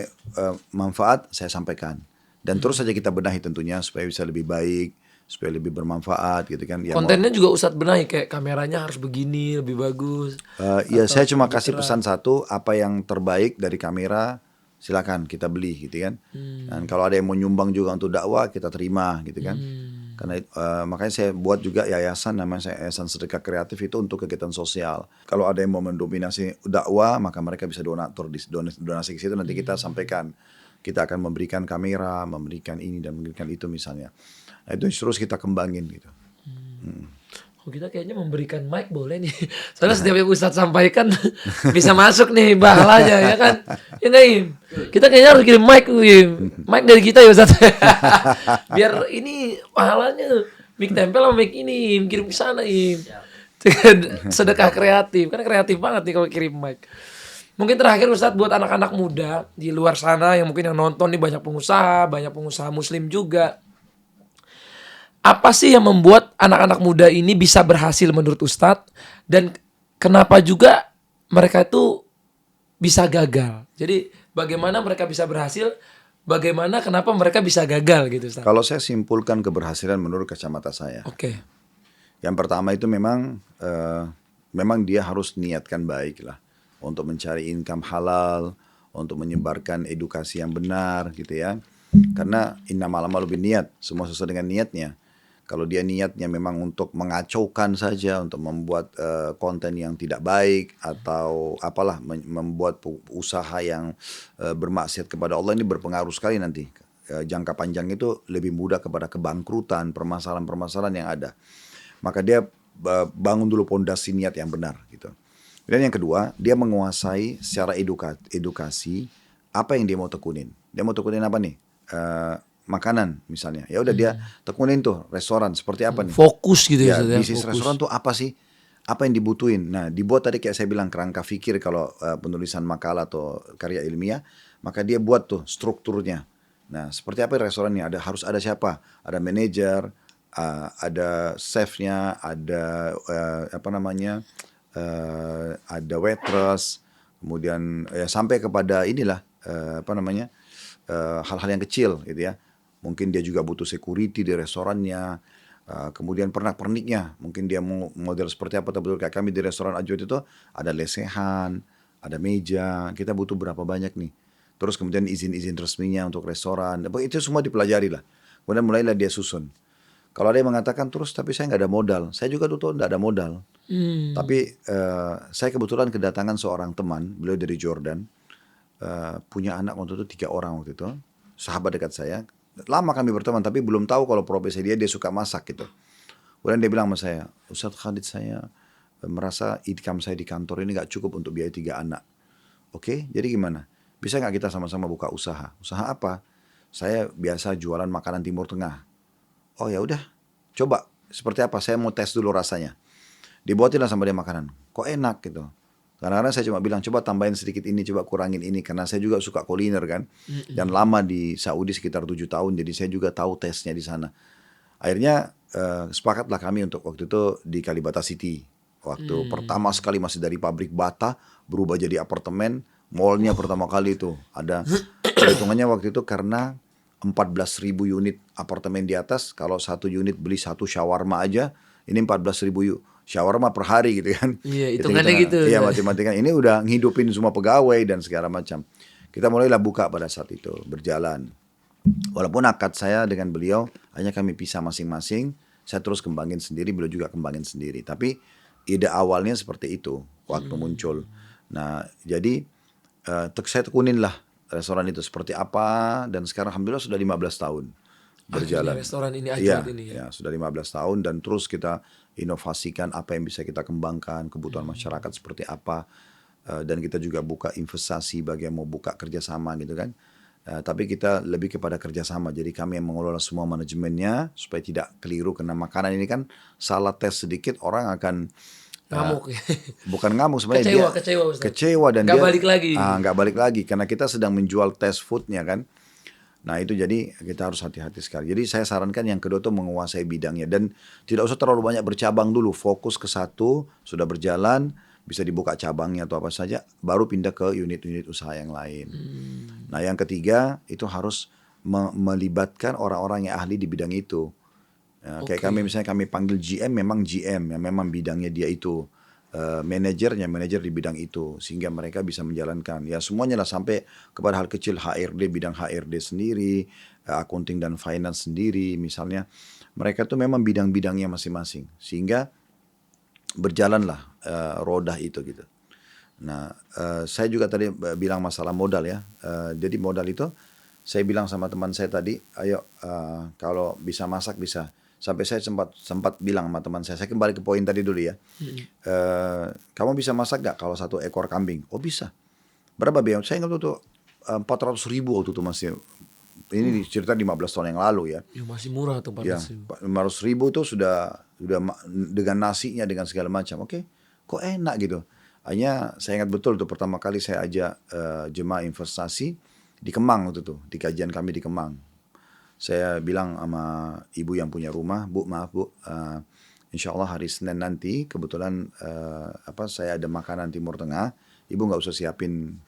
manfaat saya sampaikan. Dan terus saja kita benahi tentunya supaya bisa lebih baik, supaya lebih bermanfaat gitu kan. Kontennya juga Ustadz benahi, kayak kameranya harus begini, lebih bagus. Ya saya cuma kasih pesan satu, apa yang terbaik dari kamera silakan kita beli gitu kan. Dan kalau ada yang mau nyumbang juga untuk dakwah kita terima gitu kan. Karena makanya saya buat juga yayasan, namanya Yayasan Sedekah Kreatif, itu untuk kegiatan sosial. Kalau ada yang mau mendominasi dakwah, maka mereka bisa donasi ke situ, nanti kita sampaikan. Kita akan memberikan kamera, memberikan ini dan memberikan itu misalnya. Nah, itu terus kita kembangin gitu. Oh, kita kayaknya memberikan mic boleh nih. Soalnya setiap yang Ustadz sampaikan bisa masuk nih bahalanya ya kan. Ya nggak Im? Kita kayaknya harus kirim mic Im. Mic dari kita ya Ustadz. Biar ini pahalanya mic tempel sama mic ini Im, kirim ke sana Im. Sedekah kreatif. Kan kreatif banget nih kalau kirim mic. Mungkin terakhir Ustadz buat anak-anak muda di luar sana yang mungkin yang nonton nih, banyak pengusaha muslim juga. Apa sih yang membuat anak-anak muda ini bisa berhasil menurut Ustadz? Dan kenapa juga mereka itu bisa gagal? Jadi bagaimana mereka bisa berhasil? Bagaimana kenapa mereka bisa gagal gitu Ustadz? Kalau saya simpulkan keberhasilan menurut kacamata saya. Oke. Yang pertama itu memang dia harus niatkan baik lah. Untuk mencari income halal, untuk menyebarkan edukasi yang benar gitu ya. Karena innamal a'malu binniyat, semua sesuai dengan niatnya. Kalau dia niatnya memang untuk mengacaukan saja, untuk membuat konten yang tidak baik atau apalah, membuat usaha yang bermaksiat kepada Allah, ini berpengaruh sekali nanti. Jangka panjang itu lebih mudah kepada kebangkrutan, permasalahan-permasalahan yang ada. Maka dia bangun dulu pondasi niat yang benar gitu. Dan yang kedua, dia menguasai secara edukasi apa yang dia mau tekunin. Dia mau tekunin apa nih? Makanan misalnya. Ya udah dia tekunin tuh restoran seperti apa nih? Fokus gitu ya. Bisnis restoran tuh apa sih? Apa yang dibutuhin? Nah, dibuat tadi kayak saya bilang kerangka fikir kalau penulisan makalah atau karya ilmiah, maka dia buat tuh strukturnya. Nah, seperti apa restorannya? Harus ada siapa? Ada manajer, ada chefnya, ada ada waitress, kemudian sampai kepada inilah hal-hal yang kecil gitu ya. Mungkin dia juga butuh security di restorannya, Kemudian pernak-perniknya, mungkin dia mau model seperti apa, betul kayak kami di restoran Ajwad itu ada lesehan, ada meja, kita butuh berapa banyak nih. Terus kemudian izin-izin resminya untuk restoran, itu semua dipelajari lah. Kemudian mulailah dia susun. Kalau ada yang mengatakan terus tapi saya nggak ada modal, saya juga tuh nggak ada modal. Tapi saya kebetulan kedatangan seorang teman, beliau dari Jordan, punya anak waktu itu 3 orang waktu itu, sahabat dekat saya. Lama kami berteman tapi belum tahu kalau profesi dia suka masak gitu. Kemudian dia bilang sama saya, Ustadz Khalid, saya merasa income saya di kantor ini gak cukup untuk biaya 3 anak. Oke, jadi gimana? Bisa gak kita sama-sama buka usaha? Usaha apa? Saya biasa jualan makanan Timur Tengah. Oh ya udah, coba seperti apa? Saya mau tes dulu rasanya. Dibuatin lah sama dia makanan. Kok enak gitu. Kadang-kadang saya cuma bilang, coba tambahin sedikit ini, coba kurangin ini. Karena saya juga suka kuliner kan. Dan lama di Saudi sekitar 7 tahun. Jadi saya juga tahu tesnya di sana. Akhirnya sepakatlah kami untuk waktu itu di Kalibata City. Waktu pertama sekali masih dari pabrik bata, berubah jadi apartemen. Mallnya pertama kali itu. Ada perhitungannya waktu itu karena 14.000 unit apartemen di atas. Kalau 1 unit beli 1 shawarma aja, ini 14.000 shawarma per hari gitu kan. Iya, hitungannya gitu. Iya, matematika. Ini udah ngidupin semua pegawai dan segala macam. Kita mulailah buka pada saat itu, berjalan. Walaupun akad saya dengan beliau hanya kami pisah masing-masing, saya terus kembangin sendiri, beliau juga kembangin sendiri. Tapi ide awalnya seperti itu waktu muncul. Nah, jadi saya tekunin lah restoran itu seperti apa, dan sekarang alhamdulillah sudah 15 tahun berjalan. Akhirnya restoran ini Iya, Ajwad ini ya. ya, sudah 15 tahun dan terus kita inovasikan apa yang bisa kita kembangkan, kebutuhan masyarakat seperti apa, dan kita juga buka investasi bagi yang mau buka kerjasama gitu kan. Tapi kita lebih kepada kerjasama, jadi kami yang mengelola semua manajemennya supaya tidak keliru, karena makanan ini kan salah tes sedikit orang akan Ngamuk. bukan ngamuk sebenarnya, Kecewa, Ustaz. kecewa dan Nggak dia balik lagi. nggak balik lagi karena kita sedang menjual test foodnya kan. Nah itu jadi kita harus hati-hati sekali. Jadi saya sarankan yang kedua tuh menguasai bidangnya dan tidak usah terlalu banyak bercabang dulu. Fokus ke satu, sudah berjalan, bisa dibuka cabangnya atau apa saja, baru pindah ke unit-unit usaha yang lain. Nah yang ketiga itu harus melibatkan orang-orang yang ahli di bidang itu. Kayak kami misalnya kami panggil GM, memang GM yang memang bidangnya dia itu. Manajernya manajer di bidang itu sehingga mereka bisa menjalankan ya semuanya lah sampai kepada hal kecil, HRD bidang HRD sendiri, accounting dan finance sendiri misalnya, mereka tuh memang bidang-bidangnya masing-masing sehingga berjalanlah roda itu gitu. Nah saya juga tadi bilang masalah modal ya, jadi modal itu saya bilang sama teman saya tadi, ayo kalau bisa masak bisa. Sampai saya sempat bilang sama teman saya kembali ke poin tadi dulu ya. Kamu bisa masak gak kalau 1 ekor kambing? Oh bisa. Berapa biaya? Saya ingat tuh 400.000 waktu itu masih. Ini cerita 15 tahun yang lalu ya. Ya masih murah tuh 400.000. 500.000 tuh sudah dengan nasinya dengan segala macam. Oke, kok enak gitu. Hanya saya ingat betul tuh pertama kali saya ajak jemaah investasi di Kemang waktu itu. Di kajian kami di Kemang. Saya bilang sama ibu yang punya rumah, Bu maaf Bu, insya Allah hari Senin nanti kebetulan saya ada makanan Timur Tengah, ibu nggak usah siapin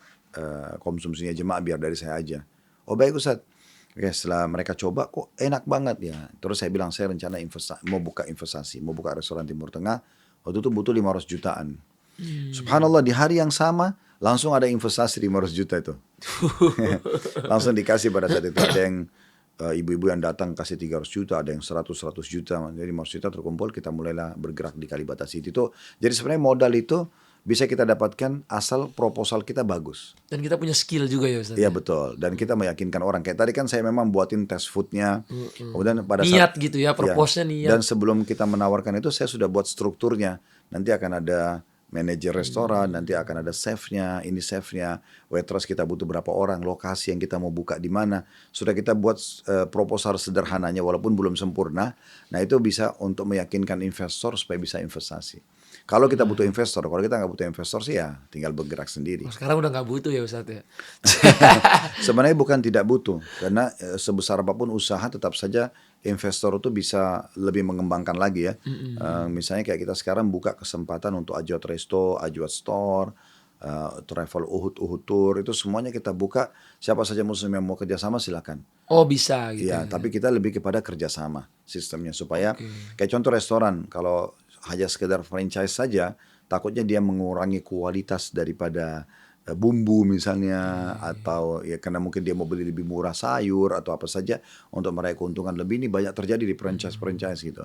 konsumsinya jemaah biar dari saya aja. Oh baik Ustaz. Oke, setelah mereka coba kok enak banget ya. Terus saya bilang saya rencana mau buka restoran Timur Tengah. Waktu itu butuh 500 jutaan. Subhanallah di hari yang sama langsung ada investasi 500 juta itu. Langsung dikasih pada saat itu. Ada yang ibu-ibu yang datang kasih 300 juta, ada yang 100 juta. Jadi 500 juta terkumpul, kita mulailah bergerak di Kalibata City itu. Jadi sebenarnya modal itu bisa kita dapatkan asal proposal kita bagus. Dan kita punya skill juga ya Ustaz. Iya betul. Dan kita meyakinkan orang. Kayak tadi kan saya memang buatin test foodnya. Kemudian pada niat gitu ya, proposnya niat. Dan sebelum kita menawarkan itu saya sudah buat strukturnya. Nanti akan ada manajer restoran, nanti akan ada chefnya, ini chefnya, waitress kita butuh berapa orang, lokasi yang kita mau buka di mana. Sudah kita buat proposal sederhananya walaupun belum sempurna. Nah itu bisa untuk meyakinkan investor supaya bisa investasi. Kalau kita butuh investor, kalau kita nggak butuh investor sih ya tinggal bergerak sendiri. Oh, sekarang udah nggak butuh ya Ustaz ya? Sebenarnya bukan tidak butuh, karena sebesar apapun usaha tetap saja investor itu bisa lebih mengembangkan lagi ya. Misalnya kayak kita sekarang buka kesempatan untuk Ajwad Resto, Ajwad Store, travel Uhud Tour, itu semuanya kita buka. Siapa saja muslim yang mau kerjasama silakan. Oh bisa gitu Iya, ya. tapi kita lebih kepada kerjasama sistemnya supaya Oke. kayak contoh restoran, kalau hanya sekedar franchise saja, takutnya dia mengurangi kualitas daripada bumbu misalnya, atau ya karena mungkin dia mau beli lebih murah sayur atau apa saja untuk meraih keuntungan lebih. Ini banyak terjadi di franchise gitu.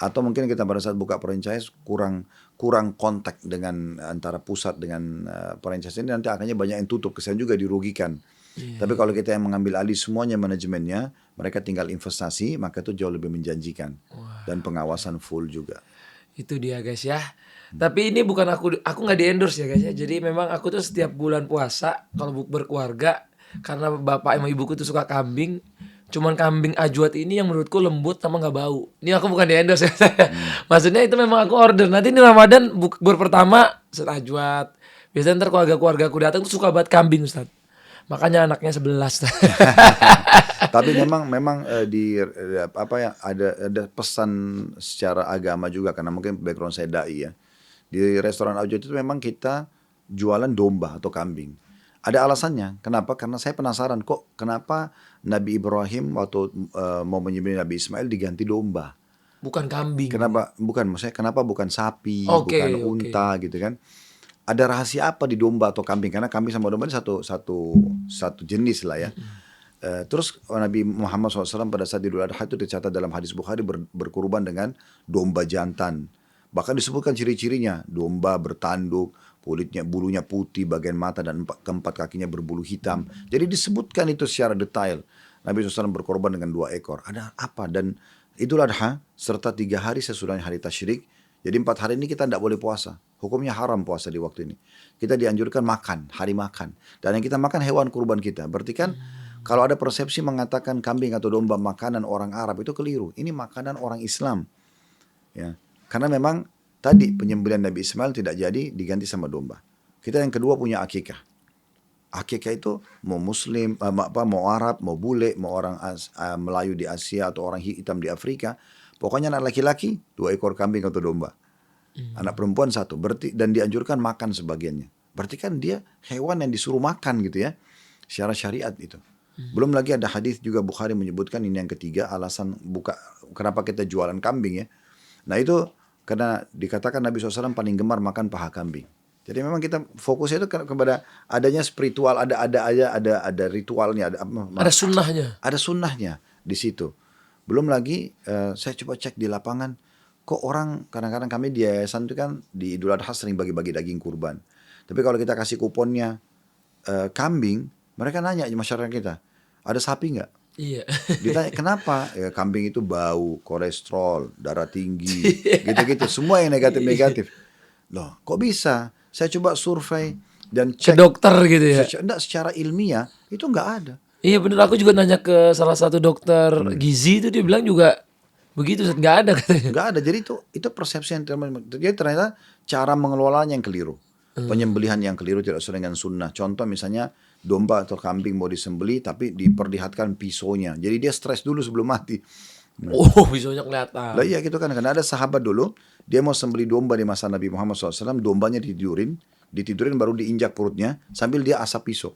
Atau mungkin kita pada saat buka franchise kurang kurang kontak dengan antara pusat dengan franchise ini, nanti akhirnya banyak yang tutup, kesan juga dirugikan. Iya, Tapi iya. kalau kita yang mengambil alih semuanya manajemennya, mereka tinggal investasi, maka itu jauh lebih menjanjikan. Dan pengawasan full juga. Itu dia guys ya. Tapi ini bukan aku nggak di endorse ya guys ya. Jadi memang aku tuh setiap bulan puasa kalau berkeluarga, karena bapak sama ibuku tuh suka kambing. Cuman kambing ajwat ini yang menurutku lembut sama nggak bau. Ini aku bukan di endorse ya. Maksudnya itu memang aku order. Nanti ini Ramadan bukber pertama set ajwat. Biasanya ntar keluarga aku datang tuh suka banget kambing Ustaz. Makanya anaknya 11. Tapi memang apa ya, ada pesan secara agama juga, karena mungkin background saya dai ya. Di restoran Aujat itu memang kita jualan domba atau kambing. Ada alasannya. Kenapa? Karena saya penasaran kok kenapa Nabi Ibrahim waktu mau menyembelih Nabi Ismail diganti domba. Bukan kambing. Kenapa bukan, maksudnya kenapa bukan sapi, Oke, bukan oke. unta gitu kan? Ada rahasia apa di domba atau kambing? Karena kambing sama domba ini satu jenis lah ya. Terus Nabi Muhammad SAW pada saat Idul Adha itu dicatat dalam hadis Bukhari berkurban dengan domba jantan. Bahkan disebutkan ciri-cirinya, domba bertanduk, bulunya putih, bagian mata dan keempat kakinya berbulu hitam. Jadi disebutkan itu secara detail. Nabi SAW berkorban dengan 2 ekor. Ada apa? Dan Idul Adha serta 3 hari sesudahnya hari tasyrik. Jadi 4 hari ini kita tidak boleh puasa. Hukumnya haram puasa di waktu ini. Kita dianjurkan makan, hari makan. Dan yang kita makan hewan kurban kita. Berarti kan kalau ada persepsi mengatakan kambing atau domba makanan orang Arab, itu keliru. Ini makanan orang Islam. Ya. Karena memang tadi penyembelihan Nabi Ismail tidak jadi, diganti sama domba. Kita yang kedua punya akikah. Akikah itu mau Muslim, mau Arab, mau bule, mau orang Melayu di Asia atau orang hitam di Afrika. Pokoknya anak laki-laki 2 ekor kambing atau domba. Anak perempuan 1. Berarti, dan dianjurkan makan sebagiannya. Berarti kan dia hewan yang disuruh makan gitu ya. Secara syariat itu. Belum lagi ada hadis juga Bukhari menyebutkan, ini yang ketiga alasan kenapa kita jualan kambing ya. Nah itu karena dikatakan Nabi SAW paling gemar makan paha kambing. Jadi memang kita fokusnya itu kepada adanya spiritual, ada ritualnya, Ada sunnahnya. ada sunnahnya di situ. Belum lagi saya coba cek di lapangan, kok orang kadang-kadang kami di yayasan itu kan di Idul Adha sering bagi-bagi daging kurban. Tapi kalau kita kasih kuponnya kambing, mereka nanya masyarakat kita, ada sapi nggak? Iya. Ditanya kenapa? Ya, kambing itu bau, kolesterol, darah tinggi, gitu-gitu. Semua yang negatif-negatif. Loh, kok bisa? Saya coba survei dan Ke cek. dokter gitu ya. Secara ilmiah itu nggak ada. Iya bener, aku juga nanya ke salah satu dokter gizi itu, dia bilang juga begitu, nggak ada katanya. Nggak ada. Jadi itu persepsi yang jadi ternyata cara mengelolanya yang keliru. Penyembelihan yang keliru tidak sesuai dengan sunnah. Contoh misalnya domba atau kambing mau disembelih tapi diperlihatkan pisaunya. Jadi dia stres dulu sebelum mati. Oh, pisaunya kelihatan. Lah iya gitu kan. Karena ada sahabat dulu, dia mau sembelih domba di masa Nabi Muhammad SAW. Dombanya ditidurin baru diinjak perutnya sambil dia asap pisau.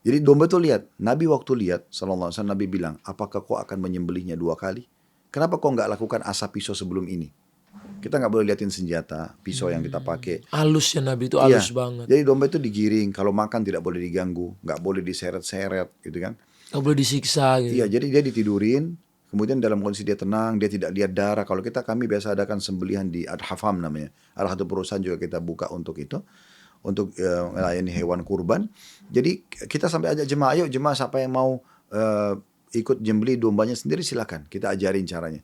Jadi domba itu lihat. Nabi waktu lihat SAW, Nabi bilang, apakah kau akan menyembelihnya 2 kali? Kenapa kau nggak lakukan asap pisau sebelum ini? Kita nggak boleh liatin senjata, pisau yang kita pakai. Halus ya Nabi itu, Iya. halus banget. Jadi domba itu digiring, kalau makan tidak boleh diganggu, nggak boleh diseret-seret gitu kan. Nggak boleh disiksa gitu. Iya, jadi dia ditidurin, kemudian dalam kondisi dia tenang, dia tidak lihat darah. Kalau kami biasa adakan sembelihan di Adhafam namanya. Ada satu perusahaan juga kita buka untuk itu, untuk melayani hewan kurban. Jadi kita sampai ajak jemaah, ayo jemaah siapa yang mau ikut jembeli dombanya sendiri silakan, kita ajarin caranya.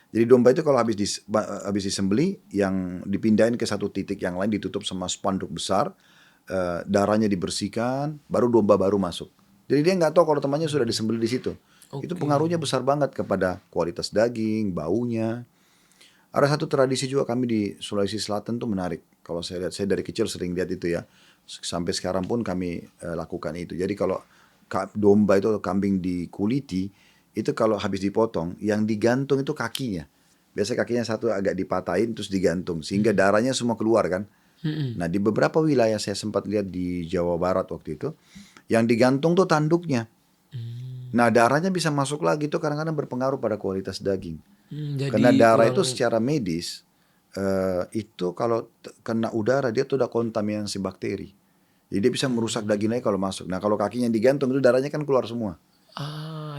Jadi domba itu kalau habis disembeli, yang dipindahin ke satu titik yang lain, ditutup sama spanduk besar, darahnya dibersihkan, baru domba baru masuk. Jadi dia nggak tahu kalau temannya sudah disembeli di situ. Itu pengaruhnya besar banget kepada kualitas daging, baunya. Ada satu tradisi juga kami di Sulawesi Selatan tuh menarik. Kalau saya lihat, saya dari kecil sering lihat itu ya. Sampai sekarang pun kami lakukan itu. Jadi kalau domba itu atau kambing dikuliti, itu kalau habis dipotong, yang digantung itu kakinya. Biasanya kakinya satu agak dipatahin terus digantung, sehingga darahnya semua keluar kan. Nah di beberapa wilayah saya sempat lihat di Jawa Barat waktu itu, yang digantung tuh tanduknya. Nah darahnya bisa masuk lagi tuh kadang-kadang berpengaruh pada kualitas daging. Jadi Karena darah itu kurang- secara medis itu kalau kena udara dia tuh udah kontaminasi bakteri. Jadi dia bisa merusak dagingnya kalau masuk. Nah kalau kakinya digantung itu darahnya kan keluar semua.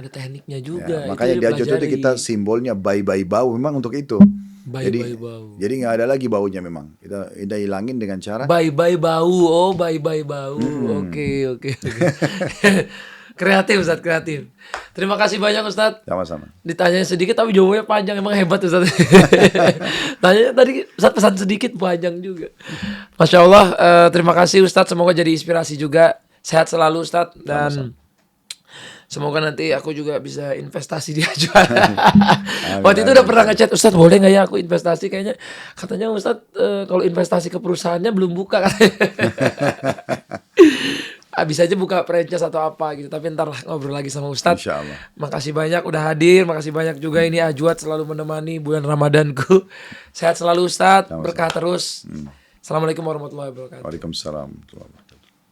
ada tekniknya Ya, juga. makanya Itu di Ajo itu dipelajari. kita simbolnya bayi-bayi bau memang untuk itu. Bayi-bayi bau. Jadi nggak ada lagi baunya memang. Kita hilangin dengan cara Bye-bye bau. Oh, bye-bye bau. Oke, oke, oke. Kreatif Ustadz, kreatif. Terima kasih banyak Ustadz. sama-sama. Ditanya sedikit tapi jawabannya panjang, emang hebat Ustadz. Tanya tadi Ustadz pesan sedikit panjang juga. Masya Allah, terima kasih Ustadz, semoga jadi inspirasi juga. Sehat selalu Ustadz, dan semoga nanti aku juga bisa investasi di Ajuan. Waktu itu udah pernah ngechat, Ustadz boleh nggak ya aku investasi? Katanya Ustadz kalau investasi ke perusahaannya belum buka katanya. Bisa aja buka franchise atau apa gitu. Tapi ntar lah ngobrol lagi sama Ustadz. Insya Allah. Makasih banyak udah hadir. Makasih banyak juga ini Ajuat selalu menemani bulan Ramadanku. Sehat selalu Ustadz. Berkah terus. Assalamualaikum warahmatullahi wabarakatuh. Waalaikumsalam.